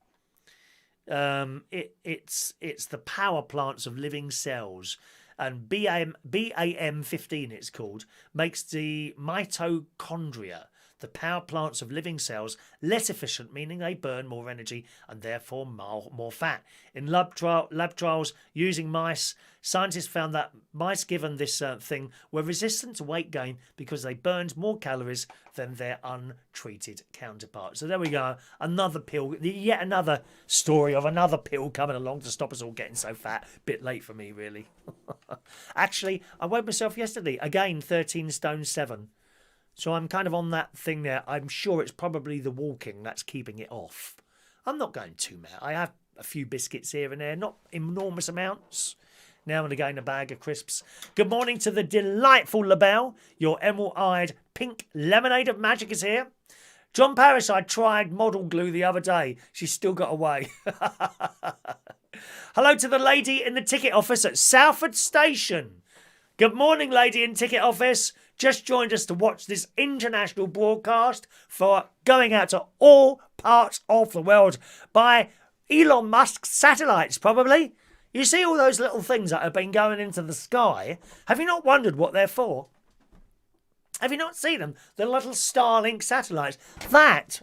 It's the power plants of living cells, and BAM15 it's called, makes the mitochondria, the power plants of living cells, less efficient, meaning they burn more energy and therefore more fat. In lab trials using mice, scientists found that mice given this thing were resistant to weight gain because they burned more calories than their untreated counterparts. So there we go, another pill, yet another story of another pill coming along to stop us all getting so fat. Bit late for me, really. Actually, I weighed myself yesterday, again 13 stone 7. So I'm kind of on that thing there. I'm sure it's probably the walking that's keeping it off. I'm not going too mad. I have a few biscuits here and there, not enormous amounts. Now and again, a bag of crisps. Good morning to the delightful LaBelle. Your emerald-eyed pink lemonade of magic is here. John Parrish, I tried model glue the other day. She's still got away. Hello to the lady in the ticket office at Salford Station. Good morning, lady in ticket office. Just joined us to watch this international broadcast for going out to all parts of the world by Elon Musk's satellites, probably. You see all those little things that have been going into the sky? Have you not wondered what they're for? Have you not seen them? The little Starlink satellites.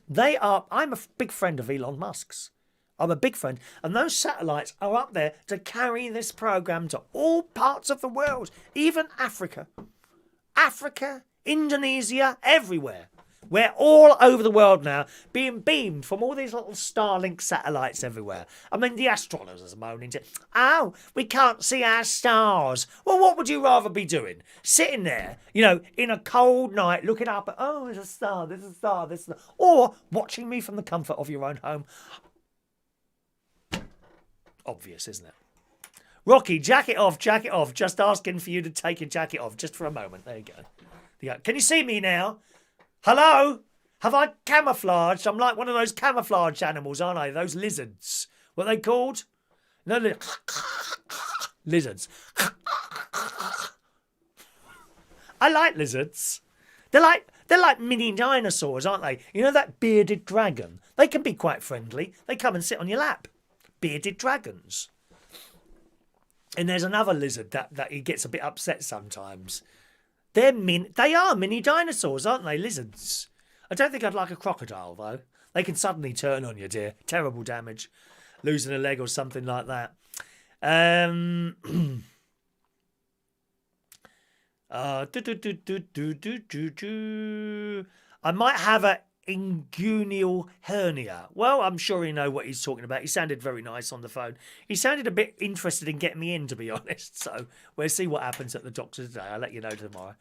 They are... I'm a big friend of Elon Musk's. I'm a big friend. And those satellites are up there to carry this programme to all parts of the world, even Africa. Africa, Indonesia, everywhere. We're all over the world now, being beamed from all these little Starlink satellites everywhere. I mean, the astronomers are moaning to, oh, we can't see our stars. Well, what would you rather be doing? Sitting there, you know, in a cold night, looking up at, oh, there's a star, there's a star, there's a star. Or watching me from the comfort of your own home. Obvious, isn't it? Rocky, jacket off, jacket off. Just asking for you to take your jacket off just for a moment. There you go. Yeah. Can you see me now? Hello? Have I camouflaged? I'm like one of those camouflage animals, aren't I? Those lizards. What are they called? No, lizards. I like lizards. They're like mini dinosaurs, aren't they? You know that bearded dragon? They can be quite friendly. They come and sit on your lap. Bearded dragons. And there's another lizard that he gets a bit upset sometimes. They are mini dinosaurs, aren't they? Lizards. I don't think I'd like a crocodile, though. They can suddenly turn on you, dear. Terrible damage. Losing a leg or something like that. I might have a inguinal hernia. Well, I'm sure you know what he's talking about. He sounded very nice on the phone. He sounded a bit interested in getting me in, to be honest. So we'll see what happens at the doctor today. I'll let you know tomorrow.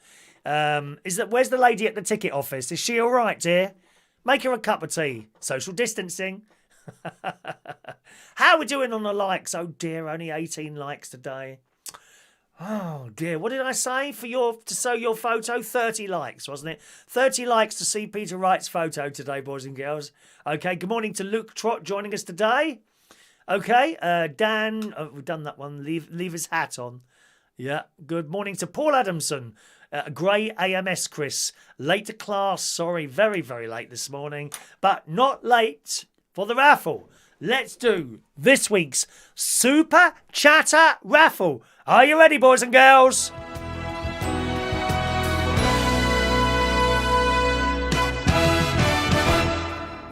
Where's the lady at the ticket office? Is she all right, dear? Make her a cup of tea. Social distancing. How are we doing on the likes? Oh dear, only 18 likes today. Oh dear, what did I say to show your photo? 30 likes, wasn't it? 30 likes to see Peter Wright's photo today, boys and girls. Okay, good morning to Luke Trott joining us today. Okay, Dan, we've done that one. Leave his hat on. Yeah, good morning to Paul Adamson. Grey AMS Chris. Late to class, sorry, very, very late this morning. But not late for the raffle. Let's do this week's Super Chatter raffle. Are you ready, boys and girls?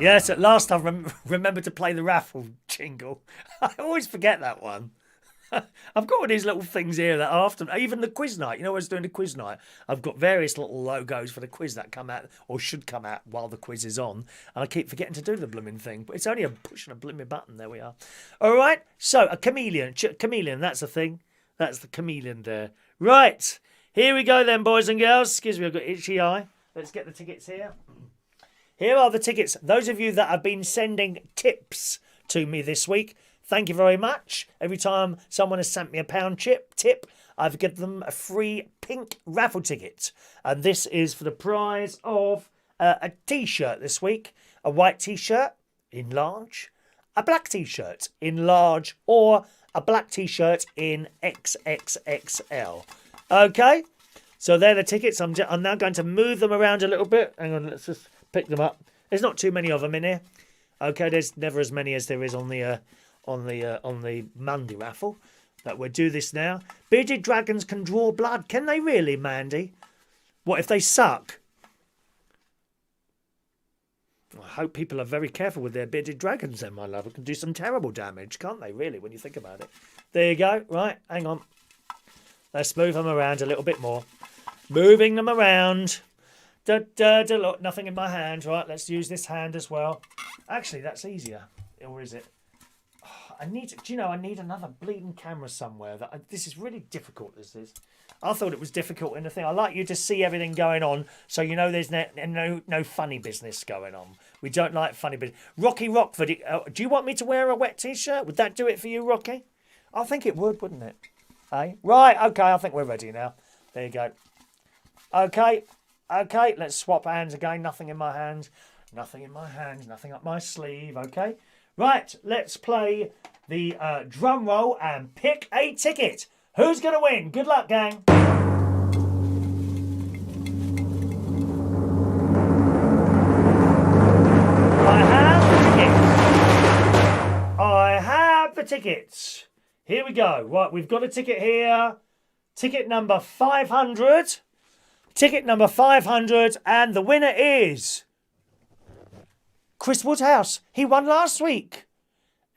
Yes, at last I remembered to play the raffle jingle. I always forget that one. I've got all these little things here that often, even the quiz night, you know, I was doing the quiz night. I've got various little logos for the quiz that come out or should come out while the quiz is on. And I keep forgetting to do the blooming thing, but it's only a pushing a blooming button. There we are. All right. So a chameleon, that's a thing. That's the chameleon there. Right. Here we go then, boys and girls. Excuse me, I've got itchy eye. Let's get the tickets here. Here are the tickets. Those of you that have been sending tips to me this week, thank you very much. Every time someone has sent me a pound tip, I've given them a free pink raffle ticket. And this is for the prize of a T-shirt this week. A white T-shirt in large, a black T-shirt in large, or a black T-shirt in XXXL. Okay, so they're the tickets. I'm now going to move them around a little bit. Hang on, let's just pick them up. There's not too many of them in here. Okay, there's never as many as there is on the Monday raffle. That we'll do this now. Bearded dragons can draw blood. Can they really, Mandy? What if they suck? I hope people are very careful with their bearded dragons then, my love. It can do some terrible damage, can't they, really, when you think about it? There you go. Right, hang on. Let's move them around a little bit more. Moving them around. Look, nothing in my hand. Right, let's use this hand as well. Actually, that's easier. Or is it? I need another bleeding camera somewhere. This is really difficult, this is. I thought it was difficult in the thing. I like you to see everything going on so you know there's no funny business going on. We don't like funny business. Rocky Rockford, do you want me to wear a wet T-shirt? Would that do it for you, Rocky? I think it would, wouldn't it? Hey? Right, okay, I think we're ready now. There you go. Okay, let's swap hands again. Nothing in my hands. Nothing in my hands. Nothing up my sleeve, okay? Right, let's play the drum roll and pick a ticket. Who's going to win? Good luck, gang. I have the tickets. Here we go. Right, we've got a ticket here. Ticket number 500. Ticket number 500. And the winner is Chris Woodhouse. He won last week.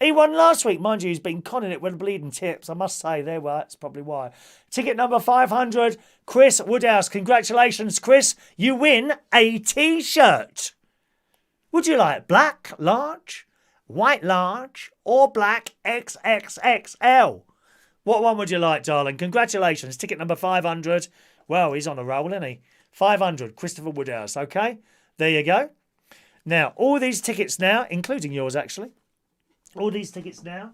He won last week. Mind you, he's been conning it with bleeding tips. I must say, there, well, that's probably why. Ticket number 500, Chris Woodhouse. Congratulations, Chris. You win a T-shirt. Would you like black, large, white, large, or black XXXL? What one would you like, darling? Congratulations. Ticket number 500. Well, he's on a roll, isn't he? 500, Christopher Woodhouse. Okay, there you go. Now, all these tickets now, including yours, actually. All these tickets now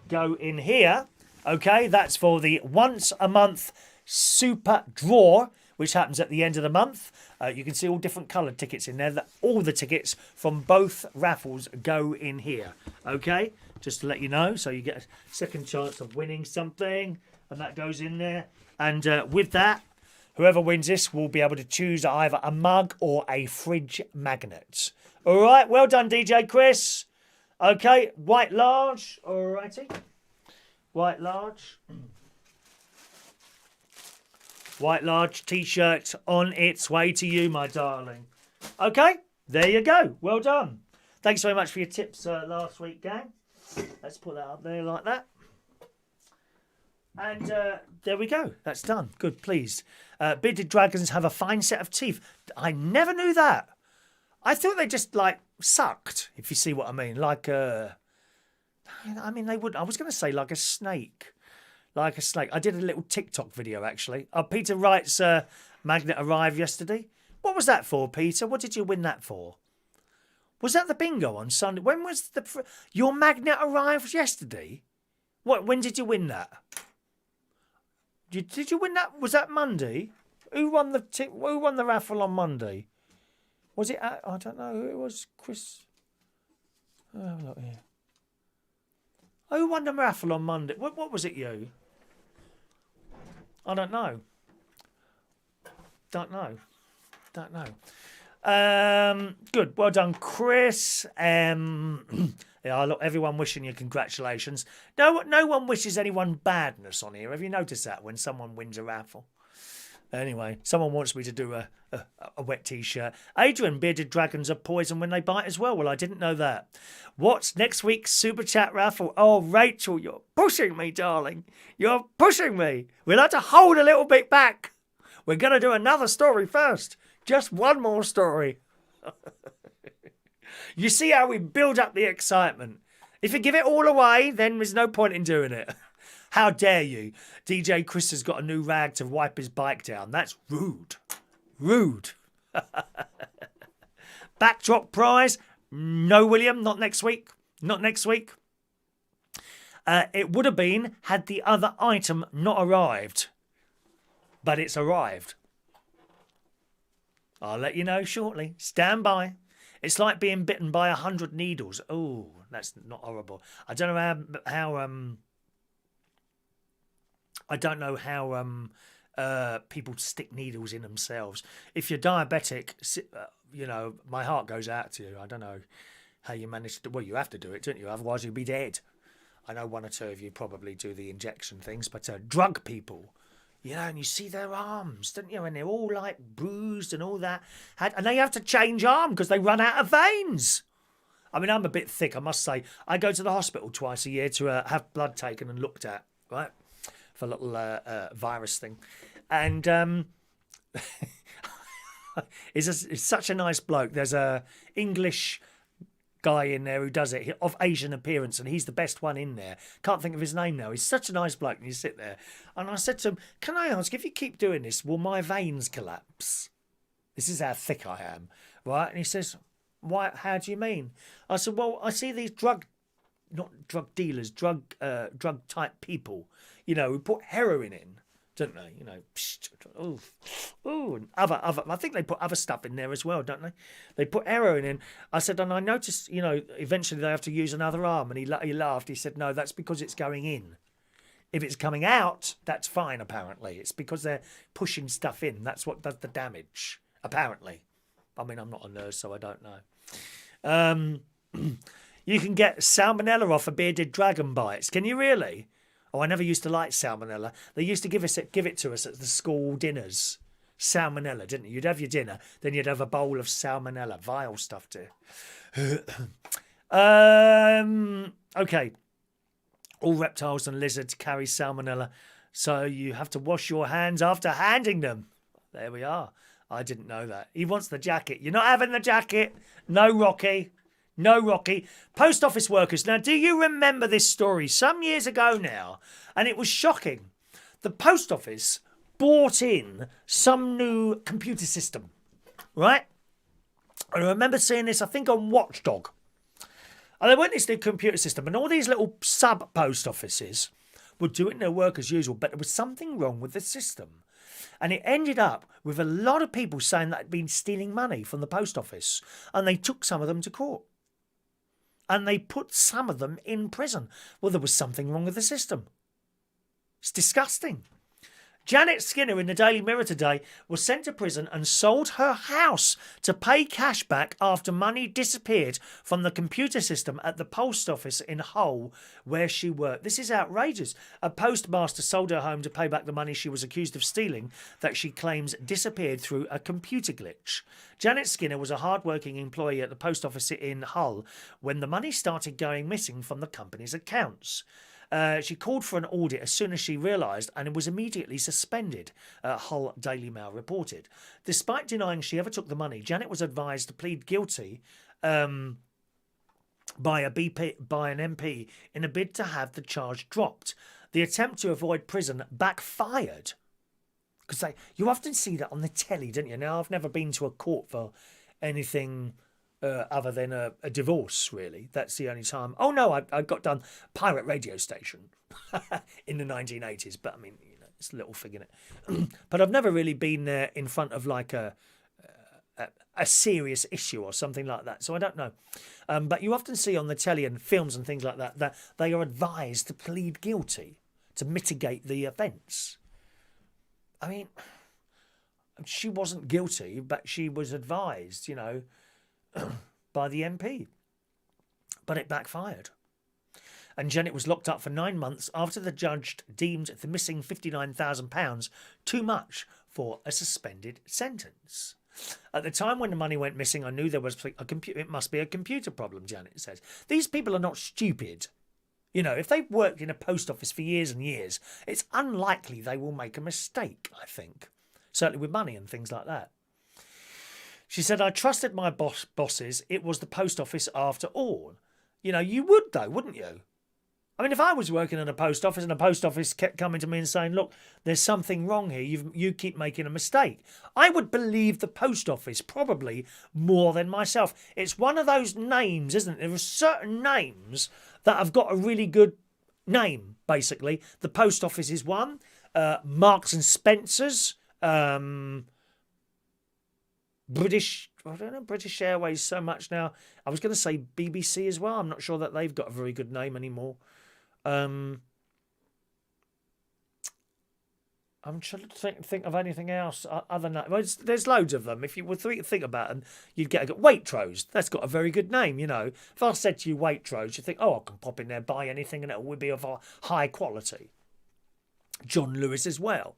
go in here. Okay, that's for the once a month super draw, which happens at the end of the month. You can see all different coloured tickets in there. All the tickets from both raffles go in here. Okay, just to let you know. So you get a second chance of winning something, and that goes in there. And with that, whoever wins this will be able to choose either a mug or a fridge magnet. All right, well done, DJ Chris. Okay, white large. All righty. White large. White large T-shirt on its way to you, my darling. Okay, there you go. Well done. Thanks very much for your tips last week, gang. Let's put that up there like that. And there we go. That's done. Good, pleased. Bearded dragons have a fine set of teeth. I never knew that. I thought they just, like, sucked, if you see what I mean. Like, I mean, they would. I was going to say like a snake. Like a snake. I did a little TikTok video, actually. Peter writes, magnet arrived yesterday. What was that for, Peter? What did you win that for? Was that the bingo on Sunday? When was your magnet arrived yesterday? What? When did you win that? Did you win that? Was that Monday? Who won the raffle on Monday? Was it? I don't know who it was. Chris. Oh, look here. Who won the raffle on Monday? What was it? You? I don't know. Don't know. Good. Well done, Chris. Yeah, look, everyone wishing you congratulations. No one wishes anyone badness on here. Have you noticed that when someone wins a raffle? Anyway, someone wants me to do a wet T-shirt. Adrian, bearded dragons are poison when they bite as well. Well, I didn't know that. What's next week's Super Chat raffle? Oh, Rachel, you're pushing me, darling. You're pushing me. We'll have to hold a little bit back. We're going to do another story first. Just one more story. You see how we build up the excitement. If you give it all away, then there's no point in doing it. How dare you? DJ Chris has got a new rag to wipe his bike down. That's rude. Rude. Backdrop prize? No, William. Not next week. Not next week. It would have been had the other item not arrived. But it's arrived. I'll let you know shortly. Stand by. It's like being bitten by 100 needles. Oh, that's not horrible. I don't know how people stick needles in themselves. If you're diabetic, you know, my heart goes out to you. I don't know how you manage to. Well, you have to do it, don't you? Otherwise, you'll be dead. I know one or two of you probably do the injection things, but drug people, you know, and you see their arms, don't you? And they're all like bruised and all that. And they have to change arm because they run out of veins. I mean, I'm a bit thick, I must say. I go to the hospital twice a year to have blood taken and looked at, right? For a little virus thing. And it's such a nice bloke. There's a English guy in there who does it, of Asian appearance, and he's the best one in there. Can't think of his name now. He's such a nice bloke, and you sit there. And I said to him, can I ask, if you keep doing this, will my veins collapse? This is how thick I am, right? And he says, why? How do you mean? I said, well, I see these drug type people, you know, who put heroin in, don't they? You know, and other. I think they put other stuff in there as well, don't they? They put heroin in. I said, and I noticed, you know, eventually they have to use another arm. And he laughed. He said, no, that's because it's going in. If it's coming out, that's fine. Apparently, it's because they're pushing stuff in. That's what does the damage. Apparently, I mean, I'm not a nurse, so I don't know. You can get salmonella off of bearded dragon bites. Can you really? Oh, I never used to like salmonella. They used to give it to us at the school dinners. Salmonella, didn't you? You'd have your dinner, then you'd have a bowl of salmonella. Vile stuff too. Okay. All reptiles and lizards carry salmonella, so you have to wash your hands after handing them. There we are. I didn't know that. He wants the jacket. You're not having the jacket. No, Rocky. No, Rocky. Post office workers. Now, do you remember this story some years ago now? And it was shocking. The post office bought in some new computer system, right? And I remember seeing this, I think, on Watchdog. And they went into the computer system, and all these little sub post offices were doing their work as usual, but there was something wrong with the system. And it ended up with a lot of people saying that they'd been stealing money from the post office. And they took some of them to court. And they put some of them in prison. Well, there was something wrong with the system. It's disgusting. Janet Skinner in the Daily Mirror today was sent to prison and sold her house to pay cash back after money disappeared from the computer system at the post office in Hull where she worked. This is outrageous. A postmaster sold her home to pay back the money she was accused of stealing that she claims disappeared through a computer glitch. Janet Skinner was a hard-working employee at the post office in Hull when the money started going missing from the company's accounts. She called for an audit as soon as she realised and was immediately suspended, Hull Daily Mail reported. Despite denying she ever took the money, Janet was advised to plead guilty by an MP in a bid to have the charge dropped. The attempt to avoid prison backfired. Because you often see that on the telly, don't you? Now, I've never been to a court for anything other than a divorce, really. That's the only time. Oh, no, I got done pirate radio station in the 1980s. But, I mean, you know, it's a little thing, in it. But I've never really been there in front of, like, a serious issue or something like that. So I don't know. But you often see on the telly and films and things like that that they are advised to plead guilty to mitigate the offence. I mean, she wasn't guilty, but she was advised, you know, by the MP. But it backfired. And Janet was locked up for 9 months after the judge deemed the missing £59,000 too much for a suspended sentence. At the time when the money went missing, I knew there was it must be a computer problem, Janet says. These people are not stupid. You know, if they've worked in a post office for years and years, it's unlikely they will make a mistake, I think. Certainly with money and things like that. She said, I trusted my bosses. It was the post office after all. You know, you would though, wouldn't you? I mean, if I was working in a post office and a post office kept coming to me and saying, look, there's something wrong here. You keep making a mistake. I would believe the post office probably more than myself. It's one of those names, isn't it? There are certain names that have got a really good name, basically. The post office is one. Marks and Spencer's. British, I don't know, British Airways so much now. I was going to say BBC as well. I'm not sure that they've got a very good name anymore. I'm trying to think of anything else other than that. Well, there's loads of them. If you would think about them, you'd get a Waitrose. That's got a very good name, you know. If I said to you Waitrose, you think, oh, I can pop in there, buy anything, and it would be of a high quality. John Lewis as well.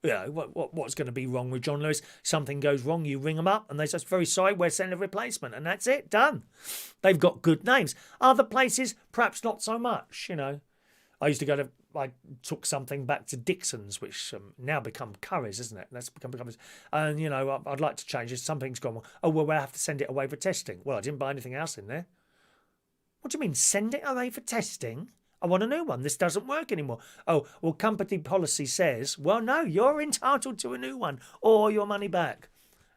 You know, what's going to be wrong with John Lewis? Something goes wrong, you ring them up and they say, very sorry, we're sending a replacement. And that's it, done. They've got good names. Other places, perhaps not so much, you know. I took something back to Dixon's, which now become Curry's, isn't it? That's become Curry's. And, you know, I'd like to change it. Something's gone wrong. Oh, well, we'll have to send it away for testing. Well, I didn't buy anything else in there. What do you mean, send it away for testing? I want a new one. This doesn't work anymore. Oh, well, company policy says, well, no, you're entitled to a new one or your money back.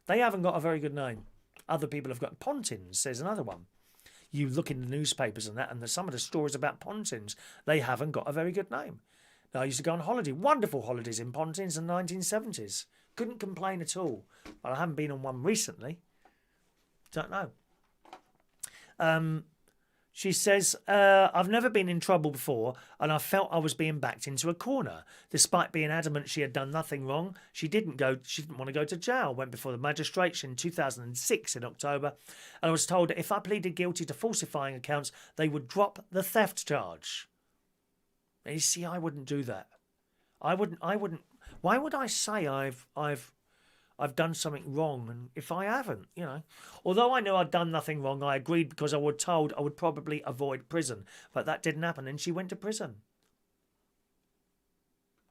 They haven't got a very good name. Other people have got Pontins, says another one. You look in the newspapers and that, and some of the stories about Pontins, they haven't got a very good name. Now, I used to go on holiday, wonderful holidays in Pontins in the 1970s. Couldn't complain at all. But I haven't been on one recently. Don't know. She says, I've never been in trouble before and I felt I was being backed into a corner. Despite being adamant she had done nothing wrong, she didn't want to go to jail. Went before the magistrates in 2006 in October and I was told that if I pleaded guilty to falsifying accounts, they would drop the theft charge. And you see, I wouldn't do that. I wouldn't. Why would I say I've I've done something wrong. And if I haven't, although I knew I'd done nothing wrong, I agreed because I was told I would probably avoid prison. But that didn't happen, and she went to prison.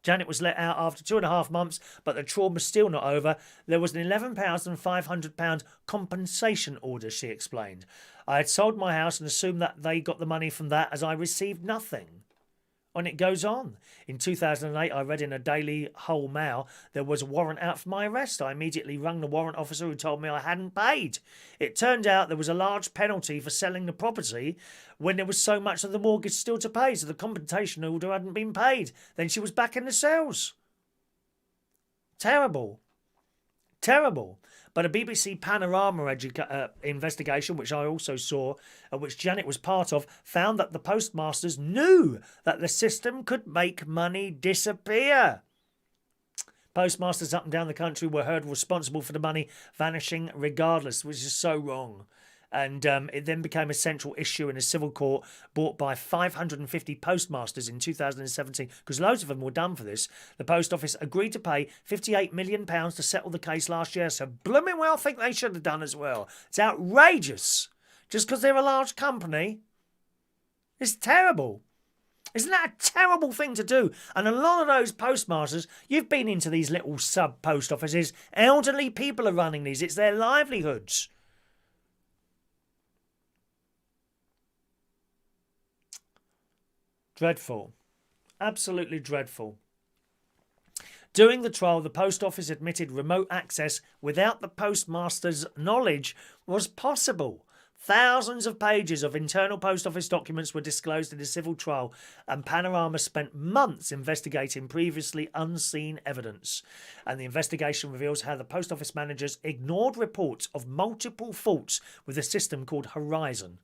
Janet was let out after 2.5 months, but the trauma's still not over. There was an £11,500 compensation order, she explained. I had sold my house and assumed that they got the money from that as I received nothing. And it goes on. In 2008, I read in a Daily HUMOUR there was a warrant out for my arrest. I immediately rang the warrant officer who told me I hadn't paid. It turned out there was a large penalty for selling the property when there was so much of the mortgage still to pay, so the compensation order hadn't been paid. Then she was back in the cells. Terrible. Terrible. But a BBC Panorama investigation, which I also saw, which Janet was part of, found that the postmasters knew that the system could make money disappear. Postmasters up and down the country were heard responsible for the money vanishing regardless, which is so wrong. And it then became a central issue in a civil court brought by 550 postmasters in 2017, because loads of them were done for this. The Post Office agreed to pay £58 million to settle the case last year, so blooming well think they should have done as well. It's outrageous. Just because they're a large company. It's terrible. Isn't that a terrible thing to do? And a lot of those postmasters, you've been into these little sub-post offices. Elderly people are running these. It's their livelihoods. Dreadful. Absolutely dreadful. During the trial, the Post Office admitted remote access without the postmaster's knowledge was possible. Thousands of pages of internal Post Office documents were disclosed in the civil trial, and Panorama spent months investigating previously unseen evidence. And the investigation reveals how the Post Office managers ignored reports of multiple faults with a system called Horizon.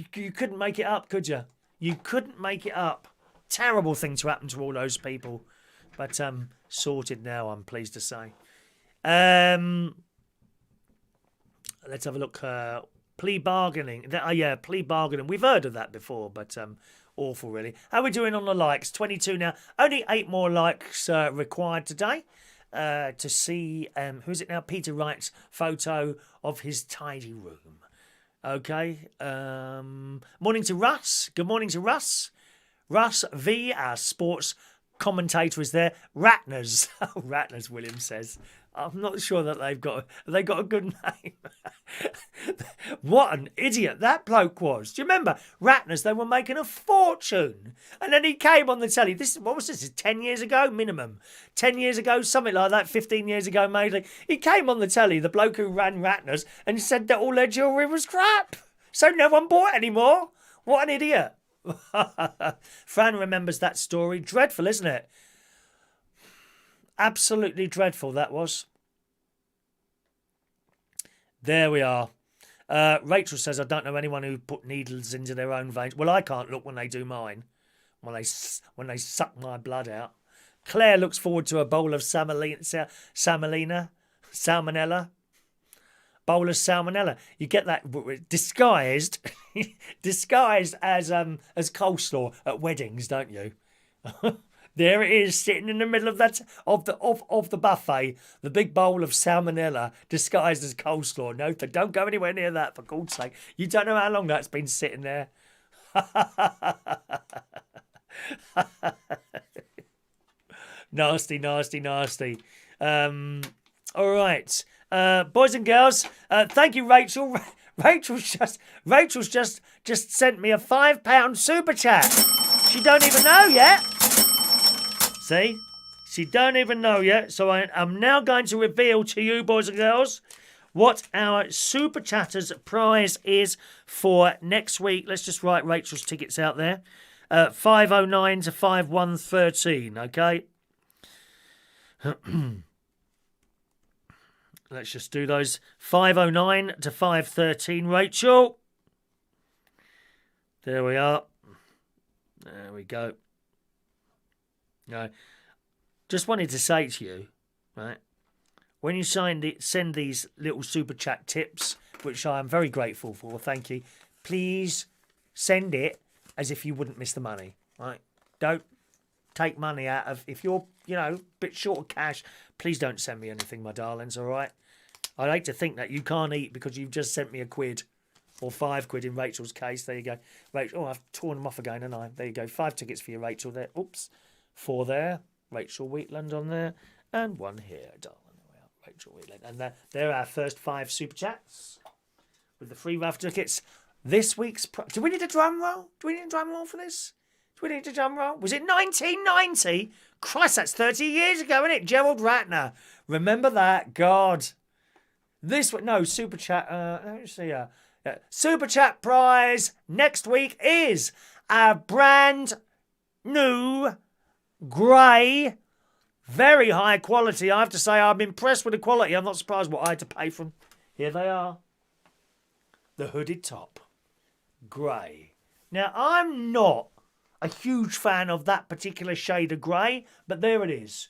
You couldn't make it up, could you? You couldn't make it up. Terrible thing to happen to all those people. But sorted now, I'm pleased to say. Let's have a look. Plea bargaining. Plea bargaining. We've heard of that before, but awful, really. How are we doing on the likes? 22 now. Only 8 more likes required today to see, who's it now? Peter Wright's photo of his tidy room. Okay. Morning to Russ. Good morning to Russ. Russ V, our sports commentator, is there. Ratners. Ratners, William says. I'm not sure that they've got a good name. What an idiot that bloke was. Do you remember? Ratners, they were making a fortune. And then he came on the telly. What was this? 10 years ago? Minimum. 10 years ago? Something like that. 15 years ago, maybe. He came on the telly, the bloke who ran Ratners, and said that all their jewellery was crap. So no one bought anymore. What an idiot. Fran remembers that story. Dreadful, isn't it? Absolutely dreadful, that was. There we are. Rachel says, I don't know anyone who put needles into their own veins. Well, I can't look when they do mine. When they suck my blood out. Claire looks forward to a bowl of salmonella. Bowl of salmonella. You get that disguised as coleslaw at weddings, don't you? There it is, sitting in the middle of the buffet, the big bowl of salmonella disguised as coleslaw. No, don't go anywhere near that, for God's sake. You don't know how long that's been sitting there. Nasty, nasty, nasty. All right, boys and girls. Thank you, Rachel. Rachel's just sent me a £5 super chat. She don't even know yet. See? She don't even know yet. So I'm now going to reveal to you, boys and girls, what our Super Chatters prize is for next week. Let's just write Rachel's tickets out there. 509 to 5113, okay? Let's just do those. 509 to 513, Rachel. There we are. There we go. No, just wanted to say to you, right, when you send these little super chat tips, which I am very grateful for, thank you, please send it as if you wouldn't miss the money, right? Don't take money out of. If you're, a bit short of cash, please don't send me anything, my darlings, all right? I'd hate to think that you can't eat because you've just sent me £1 or £5 in Rachel's case. There you go. Rachel, I've torn them off again, haven't I? There you go. 5 tickets for you, Rachel, there. Oops. 4 there. Rachel Wheatland on there. And 1 here, darling. Rachel Wheatland. And there are our first 5 Super Chats with the free raffle tickets. This week's... Do we need a drum roll? Do we need a drum roll for this? Do we need a drum roll? Was it 1990? Christ, that's 30 years ago, isn't it? Gerald Ratner. Remember that? God. This one... No, Super Chat... let me see. Super Chat prize next week is a brand new grey... Very high quality. I have to say, I'm impressed with the quality. I'm not surprised what I had to pay for them. Here they are. The hooded top. Grey. Now, I'm not a huge fan of that particular shade of grey, but there it is.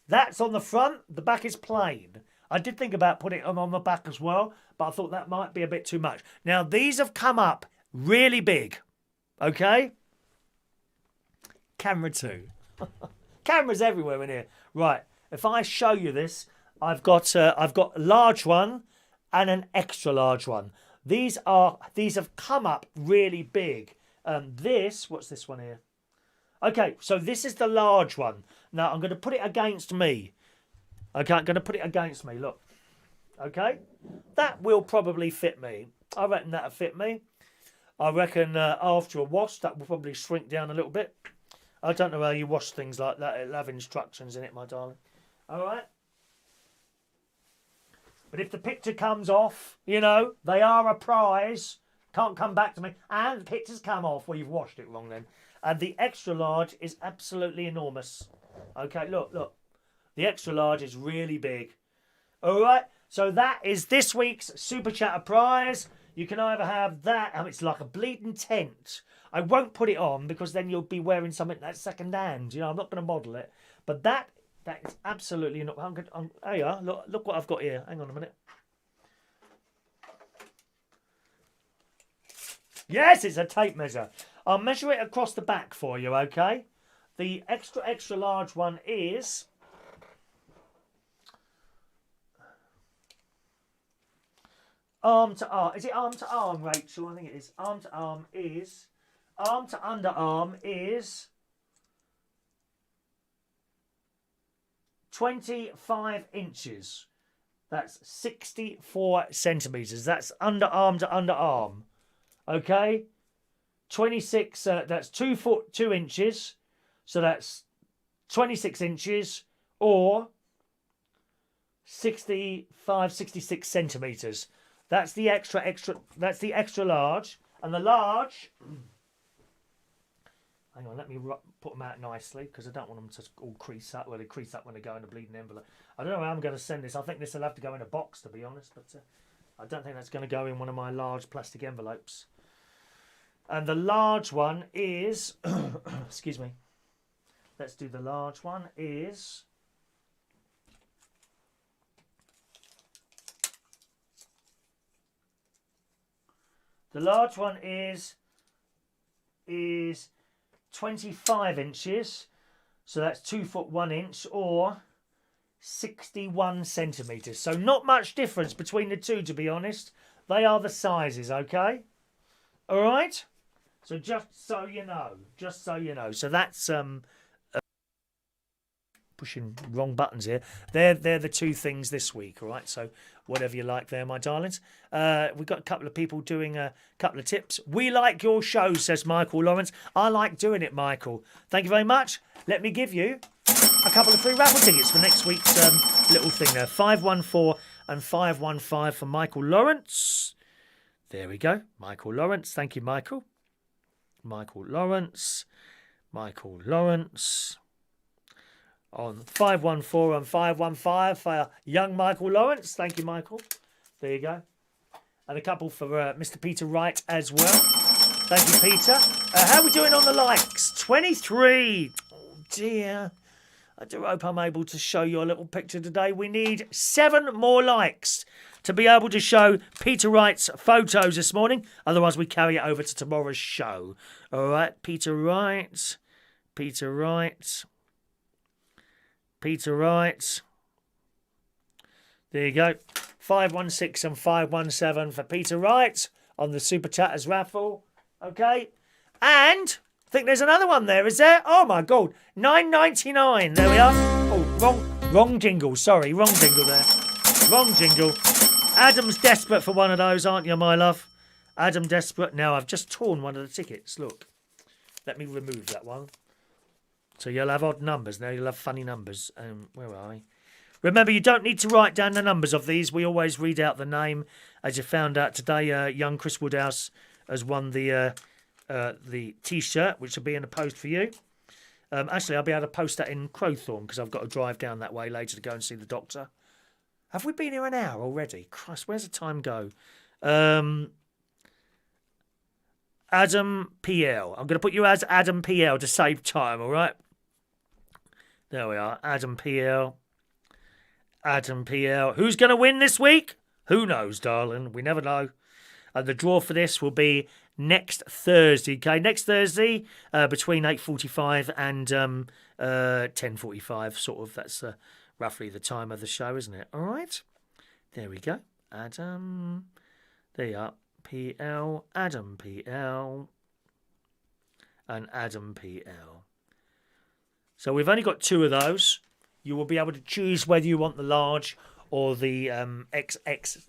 That's on the front. The back is plain. I did think about putting them on the back as well, but I thought that might be a bit too much. Now, these have come up really big. Okay? Camera 2. Cameras everywhere in here. Right, if I show you this, I've got a large one and an extra large one. These have come up really big. What's this one here? Okay, so this is the large one. Now I'm going to put it against me. Okay, I'm going to put it against me. Look. Okay, that will probably fit me. I reckon that'll fit me. I reckon after a wash that will probably shrink down a little bit. I don't know how you wash things like that. It'll have instructions in it, my darling. All right? But if the picture comes off, they are a prize. Can't come back to me. And the picture's come off. Well, you've washed it wrong then. And the extra large is absolutely enormous. Okay, look. The extra large is really big. All right? So that is this week's Super Chatter prize. You can either have that, and it's like a bleeding tent. I won't put it on because then you'll be wearing something that's second hand. I'm not going to model it. But that is absolutely not. There you are. Look what I've got here. Hang on a minute. Yes, it's a tape measure. I'll measure it across the back for you, okay? The extra large one is... arm to arm. Is it arm to arm, Rachel? I think it is. Arm to arm is... Arm to underarm is 25 inches. That's 64 centimetres. That's underarm to underarm. Okay? 26, that's 2 foot 2 inches. So that's 26 inches or 65, 66 centimetres. That's the that's the extra large. And the large... Hang on, let me put them out nicely because I don't want them to all crease up. Well, they crease up when they go in a bleeding envelope. I don't know how I'm going to send this. I think this will have to go in a box, to be honest. But I don't think that's going to go in one of my large plastic envelopes. And the large one is... excuse me. Let's do the large one is... The large one is 25 inches, so that's 2 foot 1 inch, or 61 centimetres. So not much difference between the two, to be honest. They are the sizes, okay? All right? So just so you know. So that's pushing wrong buttons here. They're the two things this week, all right? So whatever you like there, my darlings. We've got a couple of people doing a couple of tips. We like your show, says Michael Lawrence. I like doing it, Michael. Thank you very much. Let me give you a couple of free raffle tickets for next week's little thing there. 514 and 515 for Michael Lawrence. There we go. Michael Lawrence. Thank you, Michael. Michael Lawrence. Michael Lawrence. On 514 and 515 for young Michael Lawrence. Thank you, Michael. There you go. And a couple for Mr. Peter Wright as well. Thank you, Peter. How are we doing on the likes? 23. Oh, dear. I do hope I'm able to show you a little picture today. We need 7 more likes to be able to show Peter Wright's photos this morning. Otherwise, we carry it over to tomorrow's show. All right, Peter Wright. Peter Wright. Peter Wright. There you go. 516 and 517 for Peter Wright on the Super Chatters raffle. Okay. And I think there's another one there, is there? Oh my God. $9.99. There we are. Oh, wrong jingle. Sorry, wrong jingle there. Wrong jingle. Adam's desperate for one of those, aren't you, my love? Adam desperate. Now, I've just torn one of the tickets. Look. Let me remove that one. So you'll have odd numbers now. You'll have funny numbers. Where are I? Remember, you don't need to write down the numbers of these. We always read out the name. As you found out today, young Chris Woodhouse has won the T-shirt, which will be in the post for you. Actually, I'll be able to post that in Crowthorne because I've got to drive down that way later to go and see the doctor. Have we been here an hour already? Christ, where's the time go? Adam PL. I'm going to put you as Adam PL to save time, all right? There we are. Adam PL. Adam PL. Who's going to win this week? Who knows, darling? We never know. And the draw for this will be next Thursday, okay? Next Thursday between 8:45 and 10:45, sort of. That's roughly the time of the show, isn't it? All right? There we go. Adam. There you are. PL. Adam PL. And Adam PL. So we've only got two of those. You will be able to choose whether you want the large or the XX.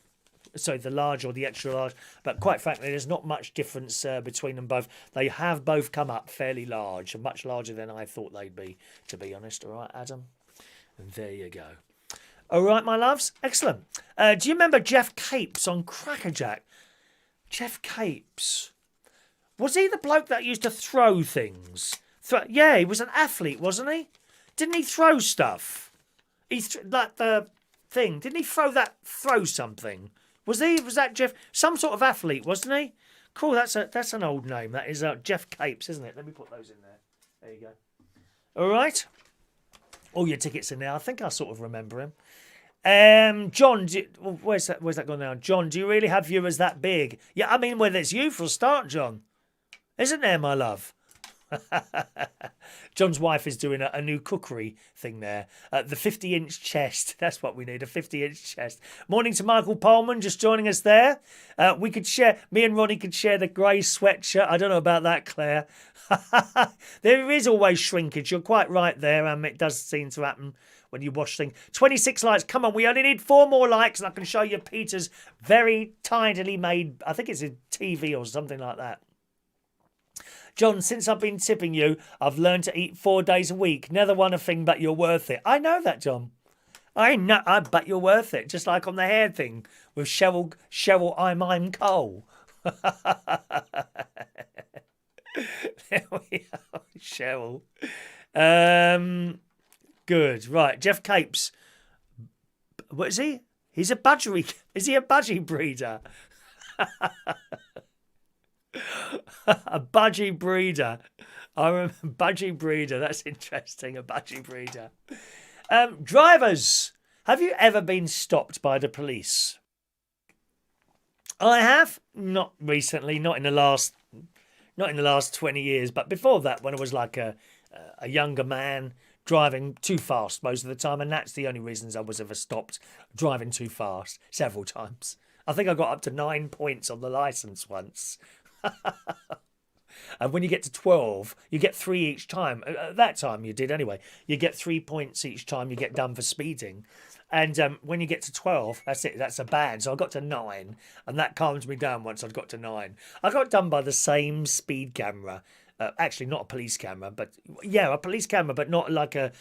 Sorry, the large or the extra large. But quite frankly, there's not much difference between them both. They have both come up fairly large, much larger than I thought they'd be, to be honest. All right, Adam? And there you go. All right, my loves? Excellent. Do you remember Jeff Capes on Crackerjack? Jeff Capes. Was he the bloke that used to throw things? Yeah, he was an athlete, wasn't he? Didn't he throw stuff? Like the thing. Didn't he throw something? Was that Jeff? Some sort of athlete, wasn't he? Cool, that's an old name. That is Jeff Capes, isn't it? Let me put those in there. There you go. All right. All your tickets in there. I think I sort of remember him. John, where's that gone now? John, do you really have viewers that big? Yeah, I mean, well, there's you for a start, John. Isn't there, my love? John's wife is doing a new cookery thing there. The 50-inch chest. That's what we need, a 50-inch chest. Morning to Michael Pullman, just joining us there. Me and Ronnie could share the grey sweatshirt. I don't know about that, Claire. There is always shrinkage. You're quite right there. It does seem to happen when you wash things. 26 likes. Come on, we only need 4 more likes and I can show you Peter's very tidily made, I think it's a TV or something like that. John, since I've been tipping you, I've learned to eat 4 days a week. Never won a thing, but you're worth it. I know that, John. I know, but you're worth it. Just like on the hair thing with Cheryl I'm Cole. There we are, Cheryl. Good. Right, Jeff Capes. What is he? He's a budgie. Is he a budgie breeder? A budgie breeder. I remember budgie breeder. That's interesting. A budgie breeder. Drivers, have you ever been stopped by the police? I have. Not recently. Not in the last 20 years. But before that, when I was like a younger man driving too fast most of the time, and that's the only reasons I was ever stopped, driving too fast several times. I think I got up to 9 points on the licence once. And when you get to 12, you get 3 each time. At that time, you did anyway. You get 3 points each time you get done for speeding. And when you get to 12, that's it. That's a ban. So I got to 9, and that calms me down once I'd got to 9. I got done by the same speed camera. Actually, not a police camera, but yeah, a police camera, but not like a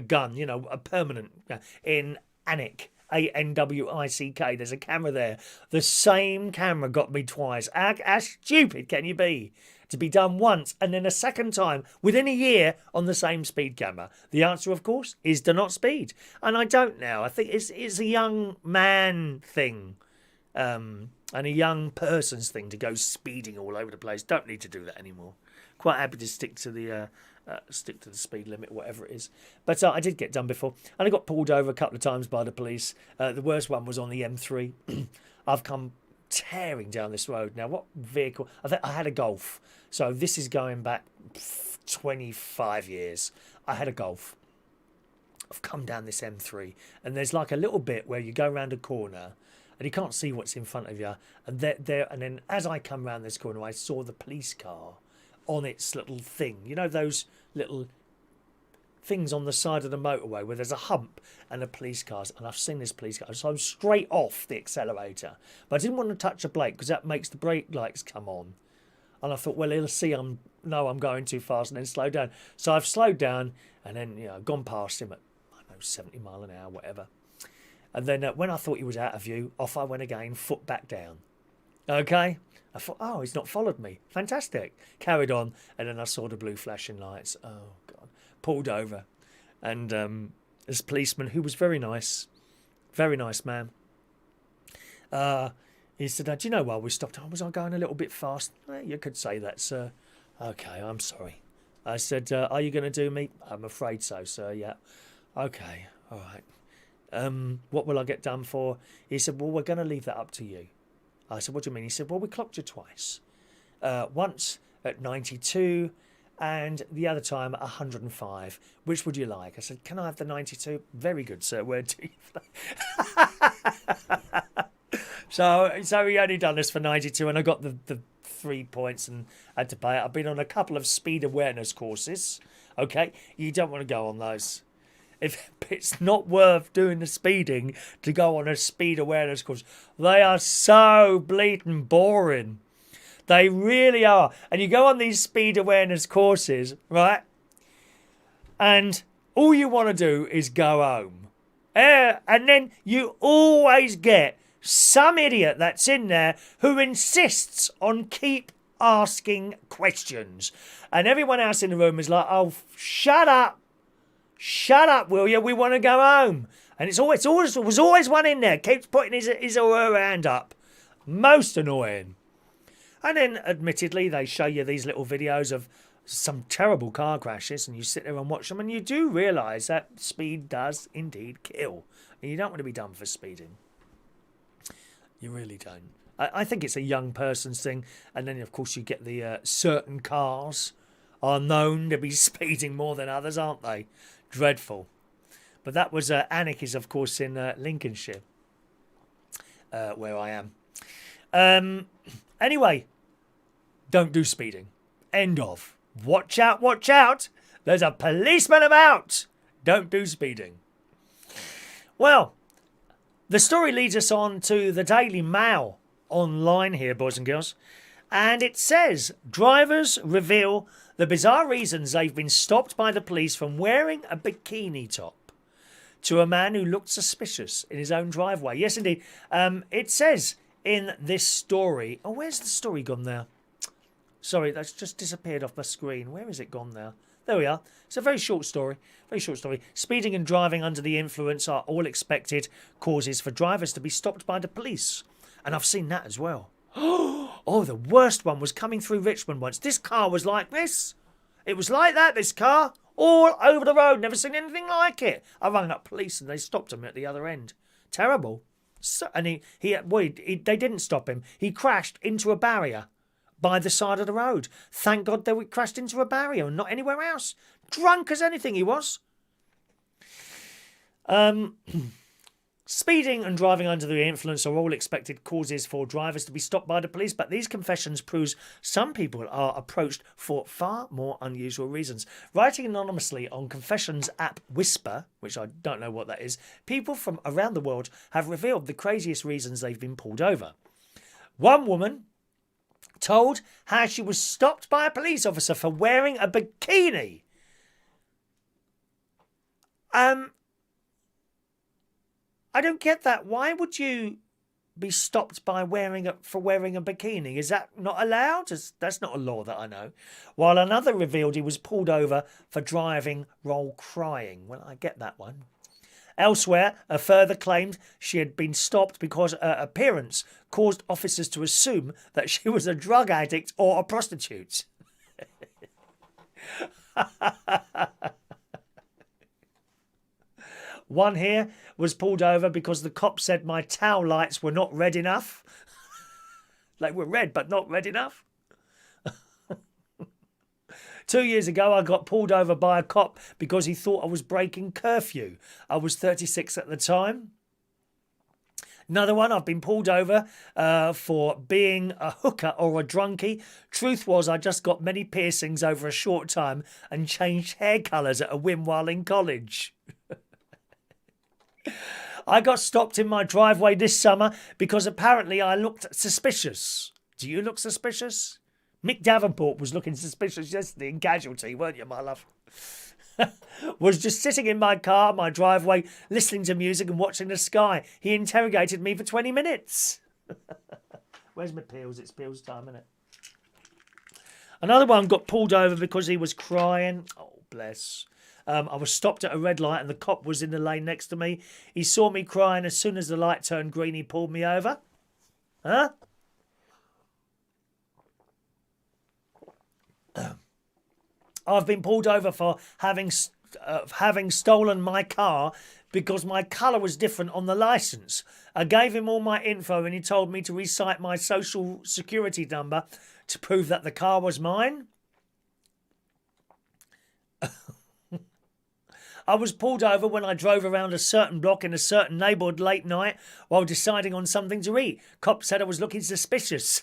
gun. You know, a permanent in Anwick. ANWICK. There's a camera there. The same camera got me twice. How stupid can you be? To be done once and then a second time within a year on the same speed camera. The answer, of course, is do not speed. And I don't now. I think it's a young man thing. And a young person's thing to go speeding all over the place. Don't need to do that anymore. Quite happy to stick to the speed limit, whatever it is. But I did get done before, and I got pulled over a couple of times by the police. The worst one was on the M3. I've come tearing down this road now. What vehicle? I had a Golf, so this is going back 25 years, I had a Golf. I've come down this M3 and there's like a little bit where you go around a corner and you can't see what's in front of you. And and then as I come round this corner, I saw the police car on its little thing. You know those little things on the side of the motorway where there's a hump and a police cars, and I've seen this police car, so I'm straight off the accelerator, but I didn't want to touch the brake because that makes the brake lights come on, and I thought, well, he'll see I'm going too fast, and then slow down. So I've slowed down and then gone past him at, I don't know, 70 mile an hour, whatever, and then when I thought he was out of view, off I went again, foot back down. Okay, I thought, oh, he's not followed me, fantastic, carried on, and then I saw the blue flashing lights. Oh God. Pulled over, and this policeman, who was very nice man, he said, do you know why we stopped? Oh, was I going a little bit fast? You could say that, sir. Okay, I'm sorry. I said, are you going to do me? I'm afraid so, sir, yeah. Okay, all right. What will I get done for? He said, well, we're going to leave that up to you. I said, what do you mean? He said, well, we clocked you twice. Once at 92 and the other time at 105. Which would you like? I said, can I have the 92? Very good, sir. Where do you... So he only done this for 92, and I got the 3 points and had to pay it. I've been on a couple of speed awareness courses. Okay, you don't want to go on those. If it's not worth doing the speeding to go on a speed awareness course, they are so bleating boring. They really are. And you go on these speed awareness courses, right? And all you want to do is go home. And then you always get some idiot that's in there who insists on keep asking questions. And everyone else in the room is like, oh, shut up. Shut up, will you? We want to go home. And it was always one in there, keeps putting his or her hand up. Most annoying. And then, admittedly, they show you these little videos of some terrible car crashes, and you sit there and watch them, and you do realise that speed does indeed kill. And you don't want to be done for speeding. You really don't. I think it's a young person's thing. And then, of course, you get the certain cars are known to be speeding more than others, aren't they? Dreadful. But that was Anarchy's, of course, in Lincolnshire, where I am. Anyway, don't do speeding. End of. Watch out, watch out. There's a policeman about. Don't do speeding. Well, the story leads us on to the Daily Mail online here, boys and girls. And it says, drivers reveal the bizarre reasons they've been stopped by the police from wearing a bikini top to a man who looked suspicious in his own driveway. Yes, indeed. It says in this story... Oh, where's the story gone now? Sorry, that's just disappeared off my screen. Where is it gone now? There we are. It's a very short story. Very short story. Speeding and driving under the influence are all expected causes for drivers to be stopped by the police. And I've seen that as well. Oh, the worst one was coming through Richmond once. This car was like this. It was like that, this car. All over the road. Never seen anything like it. I rang up police and they stopped him at the other end. Terrible. So, and they didn't stop him. He crashed into a barrier by the side of the road. Thank God they crashed into a barrier and not anywhere else. Drunk as anything he was. Speeding and driving under the influence are all expected causes for drivers to be stopped by the police, but these confessions proves some people are approached for far more unusual reasons. Writing anonymously on confessions app Whisper, which I don't know what that is, people from around the world have revealed the craziest reasons they've been pulled over. One woman told how she was stopped by a police officer for wearing a bikini. I don't get that. Why would you be stopped by wearing a bikini? Is that not allowed? That's not a law that I know. While another revealed he was pulled over for driving while crying. Well, I get that one. Elsewhere, a further claimed she had been stopped because her appearance caused officers to assume that she was a drug addict or a prostitute. One here was pulled over because the cop said my tail lights were not red enough. They were red, but not red enough. 2 years ago, I got pulled over by a cop because he thought I was breaking curfew. I was 36 at the time. Another one, I've been pulled over for being a hooker or a drunkie. Truth was, I just got many piercings over a short time and changed hair colours at a whim while in college. I got stopped in my driveway this summer because apparently I looked suspicious. Do you look suspicious? Mick Davenport was looking suspicious yesterday in Casualty, weren't you, my love? Was just sitting in my car, my driveway, listening to music and watching the sky. He interrogated me for 20 minutes. Where's my pills? It's pills time, isn't it? Another one got pulled over because he was crying. Oh, bless. I was stopped at a red light and the cop was in the lane next to me. He saw me crying. As soon as the light turned green, he pulled me over. Huh? I've been pulled over for having stolen my car because my colour was different on the licence. I gave him all my info and he told me to recite my social security number to prove that the car was mine. I was pulled over when I drove around a certain block in a certain neighbourhood late night while deciding on something to eat. Cop said I was looking suspicious.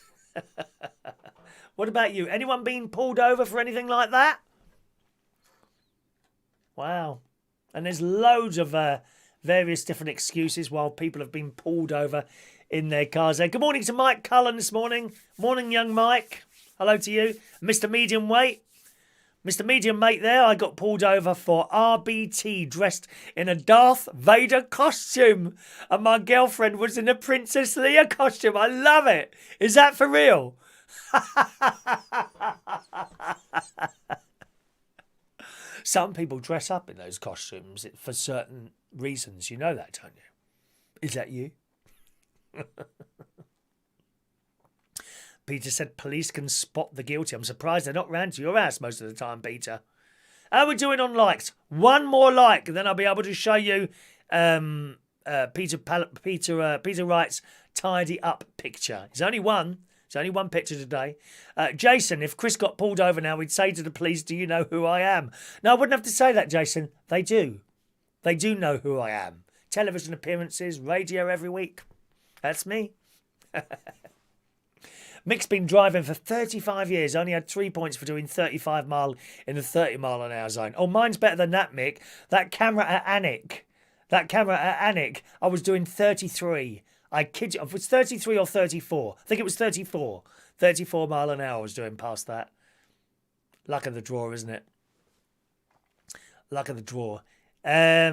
What about you? Anyone been pulled over for anything like that? Wow. And there's loads of various different excuses while people have been pulled over in their cars there. Good morning to Mike Cullen this morning. Morning, young Mike. Hello to you. Mr. Medium Weight. Mr. Medium Mate there, I got pulled over for RBT dressed in a Darth Vader costume. And my girlfriend was in a Princess Leia costume. I love it. Is that for real? Some people dress up in those costumes for certain reasons. You know that, don't you? Is that you? Peter said police can spot the guilty. I'm surprised they're not round to your house most of the time, Peter. How are we doing on likes? One more like, then I'll be able to show you Peter Wright's tidy up picture. It's only one. It's only one picture today. Jason, if Chris got pulled over now, we'd say to the police, do you know who I am? No, I wouldn't have to say that, Jason. They do. They do know who I am. Television appearances, radio every week. That's me. Mick's been driving for 35 years, only had 3 points for doing 35 mile in the 30 mile an hour zone. Oh, mine's better than that, Mick. That camera at Anik, I was doing 33. I kid you, it was 33 or 34. I think it was 34. 34 mile an hour I was doing past that. Luck of the draw, isn't it? Luck of the draw. I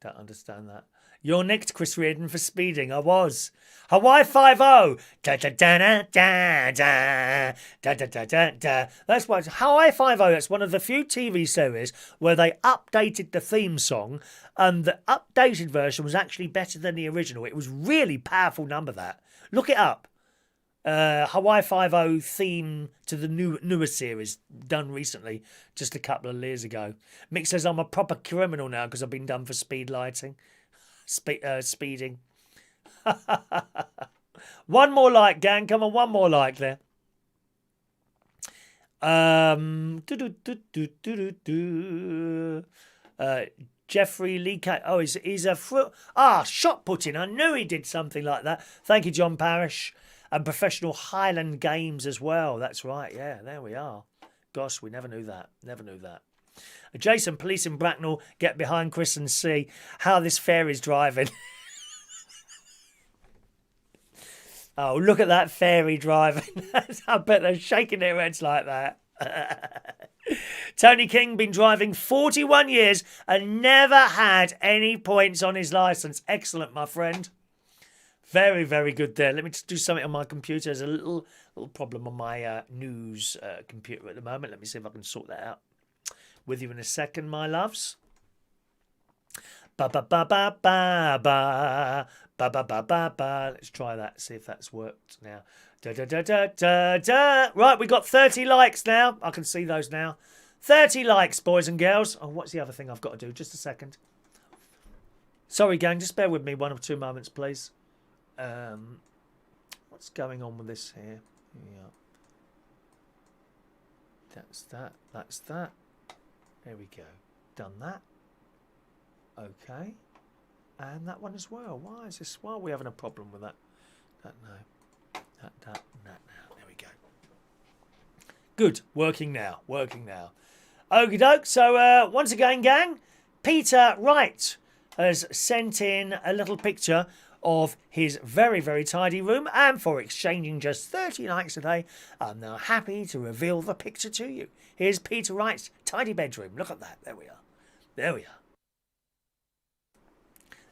don't understand that. You're nicked, Chris Reardon, for speeding. I was. Hawaii 5-0. Da da da da da da da da da da da. That's what Hawaii 5-0. That's one of the few TV series where they updated the theme song, and the updated version was actually better than the original. It was really powerful number. That. Look it up. Hawaii 5-0 theme to the newer series done recently, just a couple of years ago. Mick says I'm a proper criminal now because I've been done for speed lighting. Speeding. One more like, gang. Come on, one more like there. Jeffrey Lee. Oh, he's a fruit. Shot putting. I knew he did something like that. Thank you, John Parrish. And professional Highland Games as well. That's right. Yeah, there we are. Gosh, we never knew that. Never knew that. Jason, police in Bracknell, get behind Chris and see how this ferry's driving. Oh, look at that ferry driving. I bet they're shaking their heads like that. Tony King, been driving 41 years and never had any points on his licence. Excellent, my friend. Very, very good there. Let me just do something on my computer. There's a little problem on my news computer at the moment. Let me see if I can sort that out. With you in a second, my loves. Ba ba ba ba ba ba ba ba ba ba ba. Let's try that. See if that's worked now. Da da da da da da. Right, we got 30 likes now. I can see those now. 30 likes, boys and girls. Oh, what's the other thing I've got to do? Just a second. Sorry, gang. Just bear with me 1 or 2 moments, please. What's going on with this here? Yeah. That's that. That's that. There we go. Done that. Okay. And that one as well. Why is this? Why are we having a problem with that? That no. That now. There we go. Good. Working now. Working now. Okie doke. So once again, gang, Peter Wright has sent in a little picture of his very, very tidy room, and for exchanging just 30 likes a day, I'm now happy to reveal the picture to you. Here's Peter Wright's tidy bedroom. Look at that. There we are. There we are.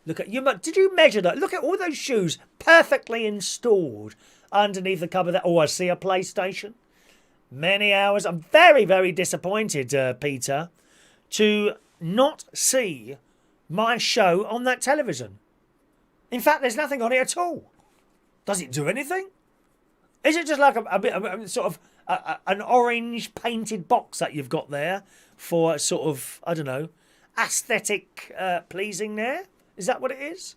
Look at you. Did you measure that? Look at all those shoes perfectly installed underneath the cupboard there. Oh, I see a PlayStation. Many hours. I'm very, very disappointed, Peter, to not see my show on that television. In fact, there's nothing on it at all. Does it do anything? Is it just like a bit of sort of an orange painted box that you've got there for sort of, I don't know, aesthetic pleasing there? Is that what it is?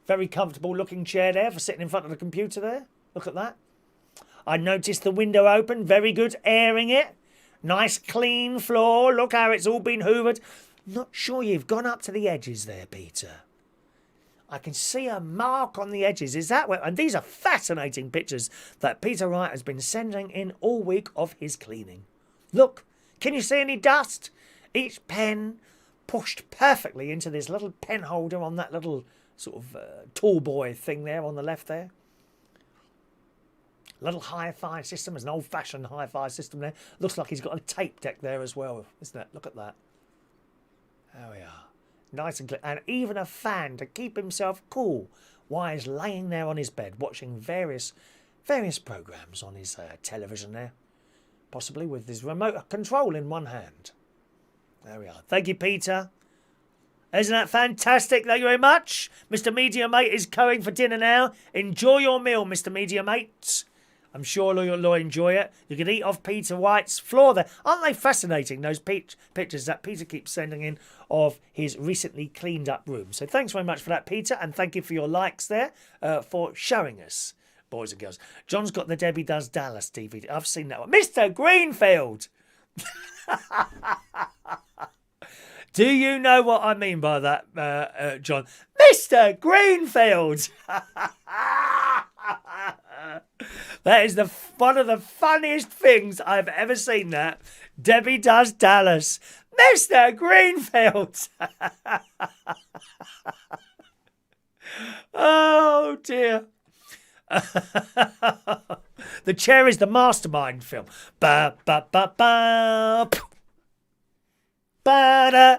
Very comfortable looking chair there for sitting in front of the computer there. Look at that. I noticed the window open. Very good. Airing it. Nice clean floor. Look how it's all been hoovered. Not sure you've gone up to the edges there, Peter. I can see a mark on the edges. Is that where? And these are fascinating pictures that Peter Wright has been sending in all week of his cleaning. Look. Can you see any dust? Each pen pushed perfectly into this little pen holder on that little sort of tall boy thing there on the left there. Little hi-fi system. There's an old-fashioned hi-fi system there. Looks like he's got a tape deck there as well, isn't it? Look at that. There we are. Nice and clear. And even a fan to keep himself cool while he's laying there on his bed watching various programmes on his television there. Possibly with his remote control in one hand. There we are. Thank you, Peter. Isn't that fantastic? Thank you very much. Mr. Media Mate is going for dinner now. Enjoy your meal, Mr. Media Mate. I'm sure you'll enjoy it. You can eat off Peter White's floor there. Aren't they fascinating, those pictures that Peter keeps sending in of his recently cleaned up room? So thanks very much for that, Peter, and thank you for your likes there for showing us, boys and girls. John's got the Debbie Does Dallas DVD. I've seen that one. Mr. Greenfield! Do you know what I mean by that, John? Mr. Greenfield! That is one of the funniest things I've ever seen, that. Debbie Does Dallas. Mr. Greenfield! Oh, dear. The chair is the Mastermind film. Ba ba ba ba. Ba da.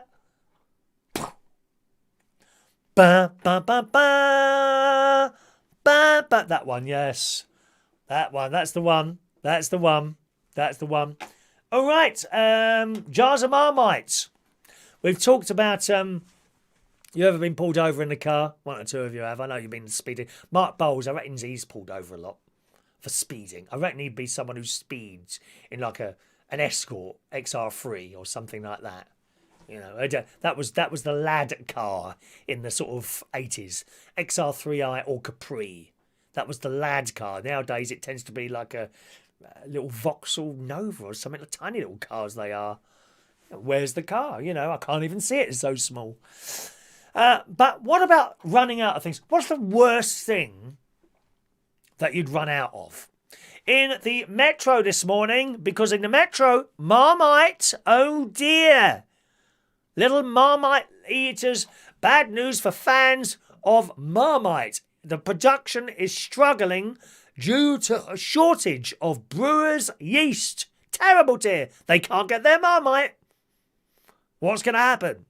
Ba ba ba ba. Ba ba. That one, yes. That one. That's the one. That's the one. That's the one. All right. Jars of Marmite. We've talked about. You ever been pulled over in the car? One or two of you have. I know you've been speeding. Mark Bowles, I reckon he's pulled over a lot for speeding. I reckon he'd be someone who speeds in like an Escort XR3 or something like that. You know, that was the lad car in the sort of 80s. XR3i or Capri. That was the lad car. Nowadays it tends to be like a little Vauxhall Nova or something. Like tiny little cars they are. Where's the car? You know, I can't even see it. It's so small. But what about running out of things? What's the worst thing that you'd run out of? In the Metro this morning, because in the Metro, Marmite, oh dear. Little Marmite eaters, bad news for fans of Marmite. The production is struggling due to a shortage of brewers' yeast. Terrible, dear. They can't get their Marmite. What's going to happen?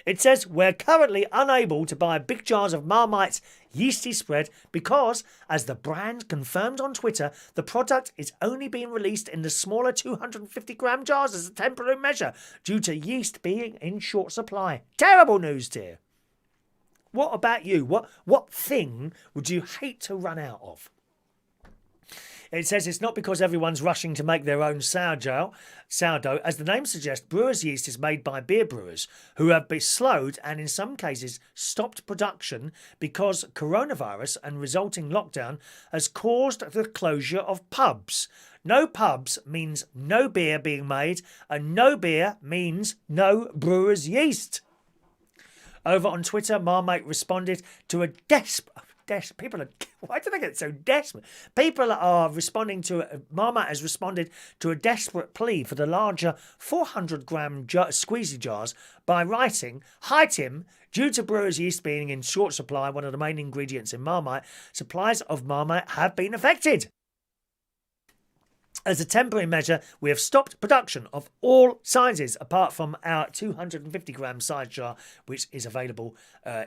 It says we're currently unable to buy big jars of Marmite's yeasty spread because, as the brand confirmed on Twitter, the product is only being released in the smaller 250-gram jars as a temporary measure due to yeast being in short supply. Terrible news, dear. What about you? What thing would you hate to run out of? It says it's not because everyone's rushing to make their own sourdough. As the name suggests, brewer's yeast is made by beer brewers who have been slowed and in some cases stopped production because coronavirus and resulting lockdown has caused the closure of pubs. No pubs means no beer being made, and no beer means no brewer's yeast. Over on Twitter, Marmite responded to a why do they get so desperate? People are responding to Marmite has responded to a desperate plea for the larger 400-gram squeezy jars by writing, "Hi Tim, due to brewer's yeast being in short supply, one of the main ingredients in Marmite, supplies of Marmite have been affected. As a temporary measure, we have stopped production of all sizes apart from our 250-gram size jar, which is available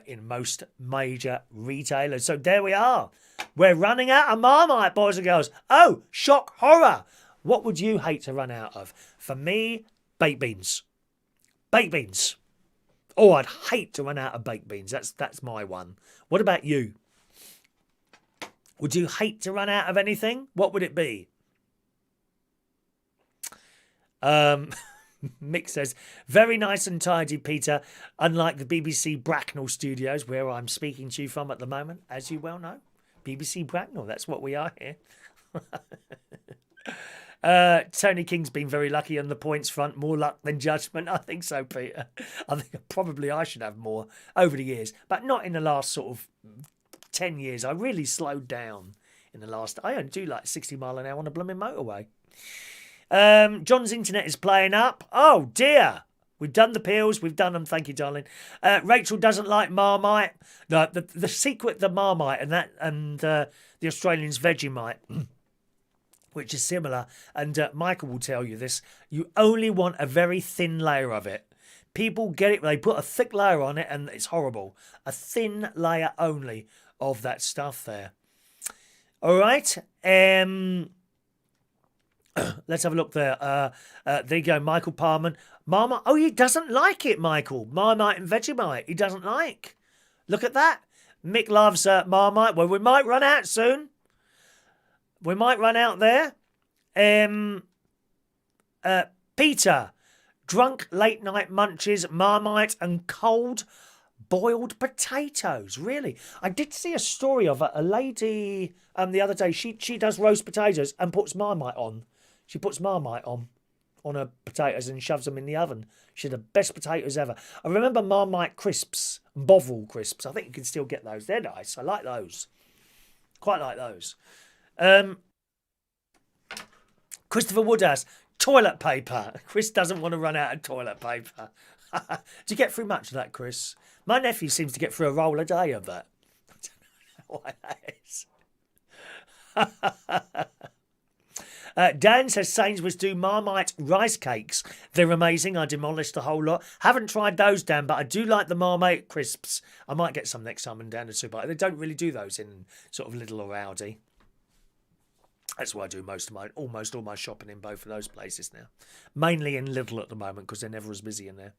in most major retailers." So there we are. We're running out of Marmite, boys and girls. Oh, shock horror. What would you hate to run out of? For me, baked beans. Baked beans. Oh, I'd hate to run out of baked beans. That's my one. What about you? Would you hate to run out of anything? What would it be? Mick says, very nice and tidy, Peter, unlike the BBC Bracknell studios where I'm speaking to you from at the moment, as you well know. BBC Bracknell, that's what we are here. Tony King's been very lucky on the points front, more luck than judgment. I think so, Peter. I think probably I should have more over the years, but not in the last sort of 10 years. I really slowed down in the last, I only do like 60 mile an hour on a blooming motorway. John's internet is playing up. Oh dear. We've done the peels. We've done them. Thank you, darling. Rachel doesn't like Marmite. No, the secret, the Marmite and the Australian's Vegemite, which is similar. And Michael will tell you this. You only want a very thin layer of it. People get it. They put a thick layer on it and it's horrible. A thin layer only of that stuff there. All right. Let's have a look there. There you go, Michael Parman. Marmite. Oh, he doesn't like it, Michael. Marmite and Vegemite. He doesn't like. Look at that. Mick loves Marmite. Well, we might run out soon. We might run out there. Peter. Drunk late night munches, Marmite and cold boiled potatoes. Really? I did see a story of a lady the other day. She does roast potatoes and puts Marmite on. She puts Marmite on her potatoes and shoves them in the oven. She had the best potatoes ever. I remember Marmite crisps, Bovril crisps. I think you can still get those. They're nice. I like those. Quite like those. Christopher Woodhouse, toilet paper. Chris doesn't want to run out of toilet paper. Do you get through much of that, Chris? My nephew seems to get through a roll a day of that. I don't know why that is. Dan says Sainsbury's do Marmite rice cakes. They're amazing. I demolished the whole lot. Haven't tried those, Dan, but I do like the Marmite crisps. I might get some next time and down the supermarket. They don't really do those in sort of Lidl or Aldi. That's why I do almost all my shopping in both of those places now. Mainly in Lidl at the moment because they're never as busy in there.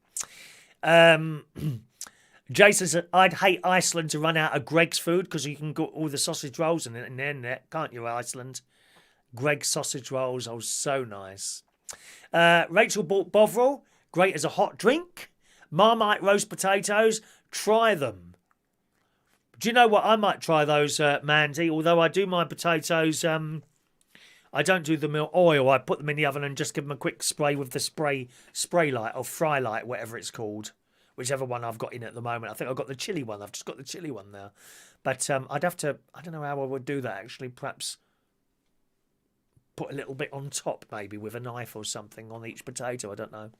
Jason said, I'd hate Iceland to run out of Greg's food because you can get all the sausage rolls in there, can't you, Iceland? Greg's sausage rolls, oh, so nice. Rachel bought Bovril, great as a hot drink. Marmite roast potatoes, try them. Do you know what? I might try those, Mandy, although I do my potatoes, I don't do them in oil. I put them in the oven and just give them a quick spray with the spray light or fry light, whatever it's called. Whichever one I've got in at the moment. I think I've got the chili one. I've just got the chili one now. But I'd have to, I don't know how I would do that actually. Perhaps put a little bit on top maybe with a knife or something on each potato. I don't know.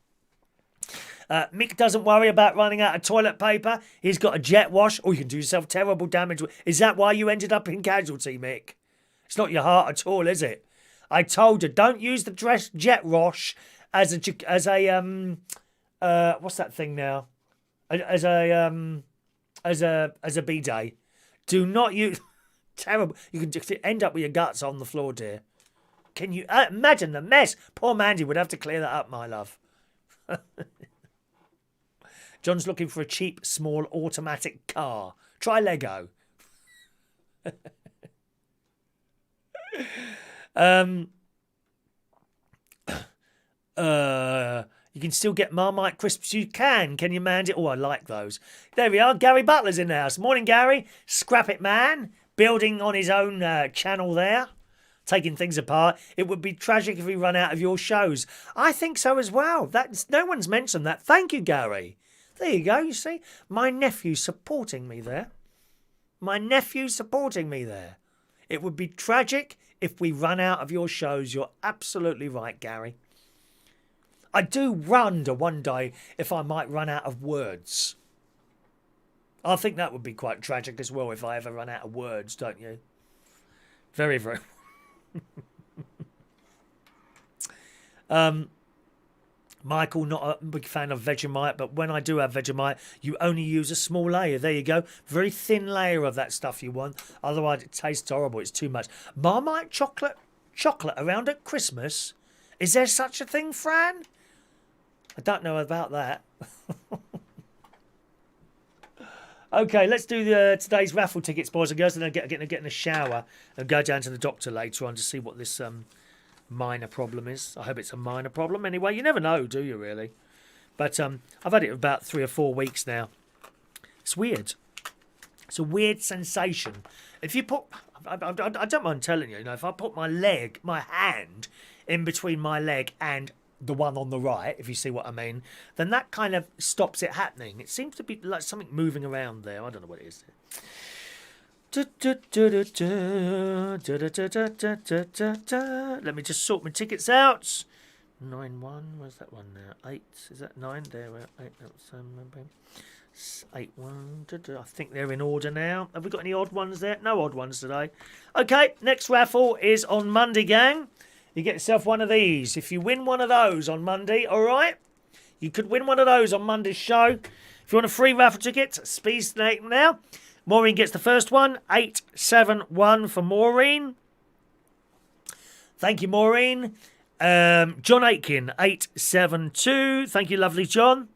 Mick doesn't worry about running out of toilet paper. He's got a jet wash. Or you can do yourself terrible damage. Is that why you ended up in casualty, Mick? It's not your heart at all, is it? I told you, don't use the jet wash as a what's that thing now? As a bidet. Do not use. Terrible. You can just end up with your guts on the floor, dear. Can you imagine the mess? Poor Mandy would have to clear that up, my love. John's looking for a cheap, small, automatic car. Try Lego. You can still get Marmite crisps. You can you, Mandy? Oh, I like those. There we are. Gary Butler's in the house. Morning, Gary. Scrap it, man. Building on his own channel there. Taking things apart. It would be tragic if we run out of your shows. I think so as well. No one's mentioned that. Thank you, Gary. There you go. You see, my nephew's supporting me there. My nephew's supporting me there. It would be tragic if we run out of your shows. You're absolutely right, Gary. I do wonder one day if I might run out of words. I think that would be quite tragic as well if I ever run out of words, don't you? Very, very. Michael, not a big fan of Vegemite, but when I do have Vegemite, you only use a small layer. There you go. Very thin layer of that stuff you want. Otherwise, it tastes horrible. It's too much. Marmite chocolate around at Christmas? Is there such a thing, Fran? I don't know about that. Okay, let's do today's raffle tickets, boys and girls, and then get in a shower and go down to the doctor later on to see what this minor problem is. I hope it's a minor problem. Anyway, you never know, do you really? But I've had it about 3 or 4 weeks now. It's weird. It's a weird sensation. If you put, I don't mind telling you, if I put my hand in between my leg and the one on the right, if you see what I mean, then that kind of stops it happening. It seems to be like something moving around there. I don't know what it is. Let me just sort my tickets out. 9-1, where's that one now? 8, is that 9? There we are. 8, that's 8-1. I think they're in order now. Have we got any odd ones there? No odd ones today. Okay, next raffle is on Monday, gang. You get yourself one of these. If you win one of those on Monday, all right? You could win one of those on Monday's show. If you want a free raffle ticket, speed snake now. Maureen gets the first one. 871 for Maureen. Thank you, Maureen. John Aitken, 872. Thank you, lovely John.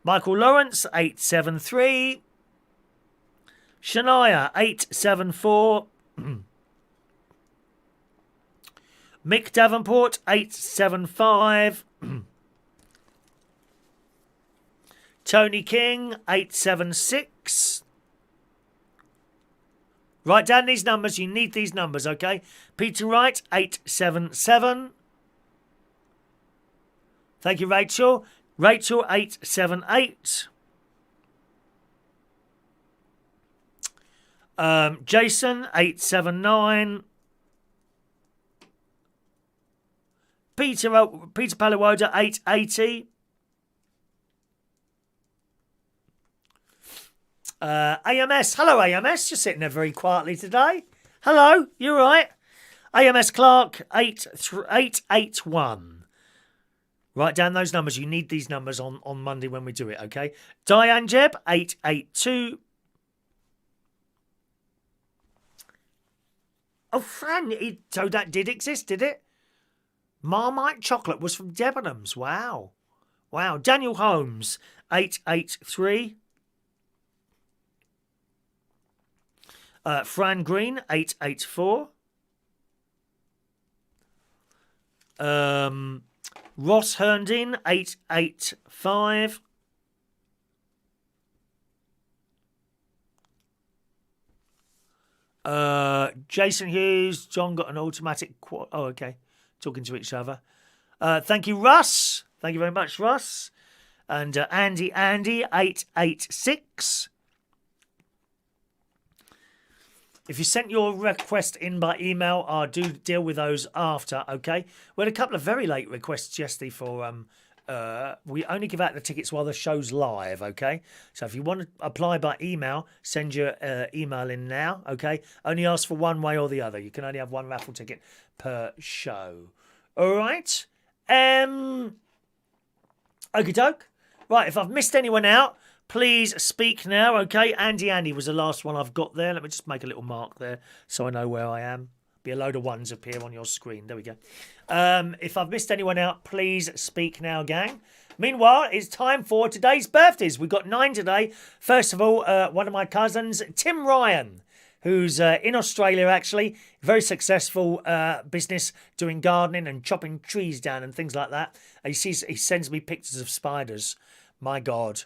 Michael Lawrence, 873. Shania, 874. Mick Davenport, 875. Tony King, 876. Write down these numbers. You need these numbers, okay? Peter Wright, 877. Thank you, Rachel. Rachel, 878. Jason, 879. Peter Palawoda, 880. AMS. Hello, AMS. You're sitting there very quietly today. Hello. You all right? AMS Clark, 881. Write down those numbers. You need these numbers on Monday when we do it, okay? Diane Jeb, 882. Oh, Fran, so that did exist, did it? Marmite chocolate was from Debenhams. Wow. Wow. Daniel Holmes, 883. Fran Green, 884. Ross Herndon, 885. Jason Hughes, John got an automatic quad. Oh, okay. Talking to each other. Thank you, Russ. Thank you very much, Russ. And Andy, 886. If you sent your request in by email, I'll deal with those after, okay? We had a couple of very late requests yesterday for... we only give out the tickets while the show's live, okay? So if you want to apply by email, send your email in now, okay? Only ask for one way or the other. You can only have one raffle ticket per show. All right? Okie doke. Right, if I've missed anyone out, please speak now, okay? Andy was the last one I've got there. Let me just make a little mark there so I know where I am. Be a load of ones appear on your screen. There we go. If I've missed anyone out, please speak now, gang. Meanwhile, it's time for today's birthdays. We've got 9 today. First of all, one of my cousins, Tim Ryan. who's in Australia, actually. Very successful business doing gardening and chopping trees down and things like that. He sends me pictures of spiders. My God.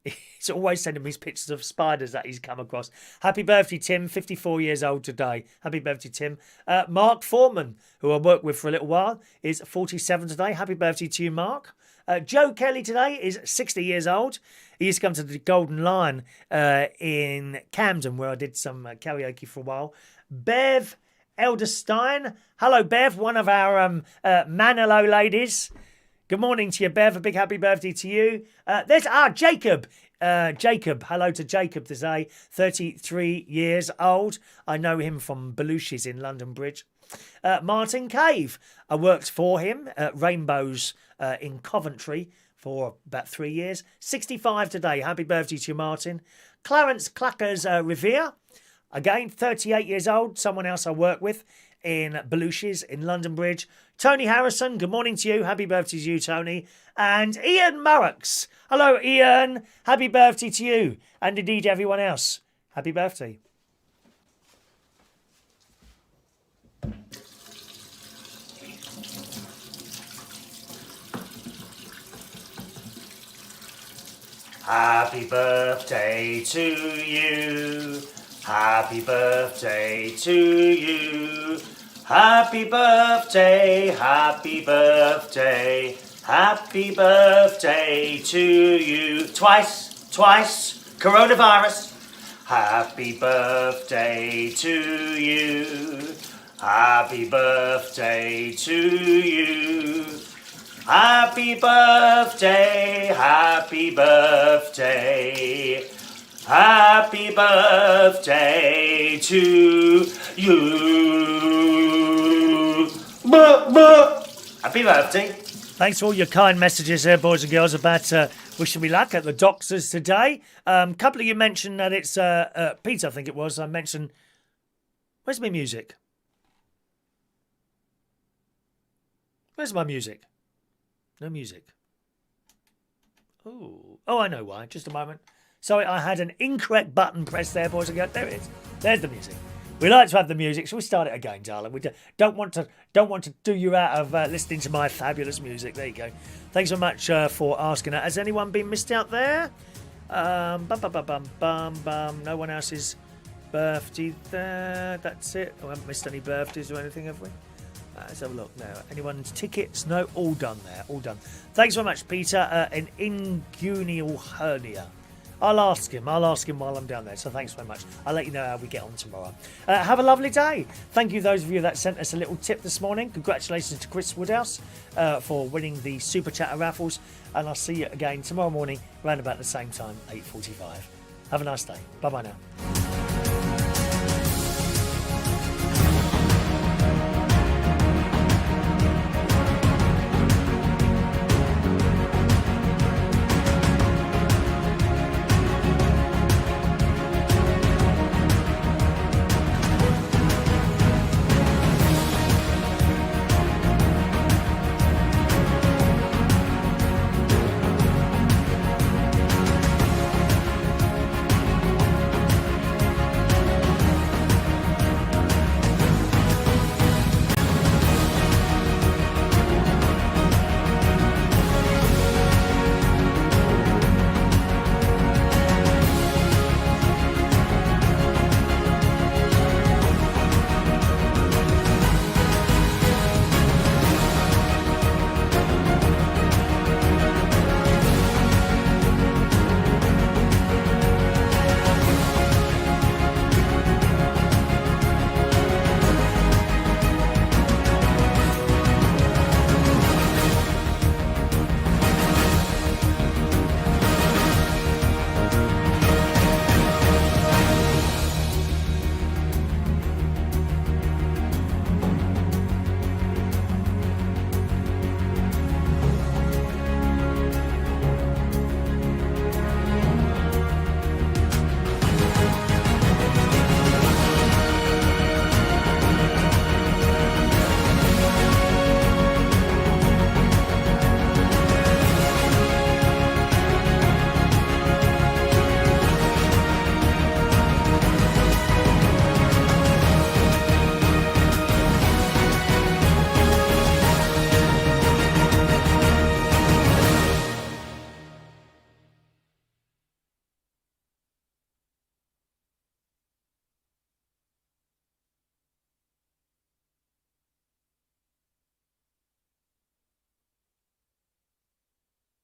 He's always sending me pictures of spiders that he's come across. Happy birthday, Tim. 54 years old today. Happy birthday, Tim. Mark Foreman, who I worked with for a little while, is 47 today. Happy birthday to you, Mark. Joe Kelly today is 60 years old. He used to come to the Golden Lion in Camden, where I did some karaoke for a while. Bev Elderstein. Hello, Bev, one of our Manilow ladies. Good morning to you, Bev. A big happy birthday to you. There's Jacob. Jacob. Hello to Jacob today. 33 years old. I know him from Belushi's in London Bridge. Martin Cave. I worked for him at Rainbows in Coventry for about 3 years. 65 today. Happy birthday to you, Martin. Clarence Clackers Revere. Again, 38 years old. Someone else I work with in Belushi's in London Bridge. Tony Harrison, good morning to you. Happy birthday to you, Tony. And Ian Murrocks. Hello, Ian. Happy birthday to you. And indeed everyone else. Happy birthday. Happy birthday to you. Happy birthday to you. Happy birthday, happy birthday, happy birthday to you. Twice, coronavirus. Happy birthday to you. Happy birthday to you. Happy birthday, happy birthday. Happy birthday to you. Happy birthday. Thanks for all your kind messages there, boys and girls, about wishing me luck at the doctors today. A couple of you mentioned that it's Peter, I think it was. I mentioned, where's my music? Where's my music? No music. Oh, I know why. Just a moment. Sorry, I had an incorrect button pressed there, boys and girls. There it is. There's the music. We like to have the music, so we start it again, darling. We don't want to do you out of listening to my fabulous music. There you go. Thanks so much for asking that. Has anyone been missed out there? No one else's birthday there. That's it. We haven't missed any birthdays or anything, have we? Let's have a look now. Anyone's tickets? No, all done there. All done. Thanks very much, Peter. An inguinal hernia. I'll ask him while I'm down there. So thanks very much. I'll let you know how we get on tomorrow. Have a lovely day. Thank you, those of you that sent us a little tip this morning. Congratulations to Chris Woodhouse for winning the Superchatter raffles. And I'll see you again tomorrow morning, around about the same time, 8:45. Have a nice day. Bye-bye now.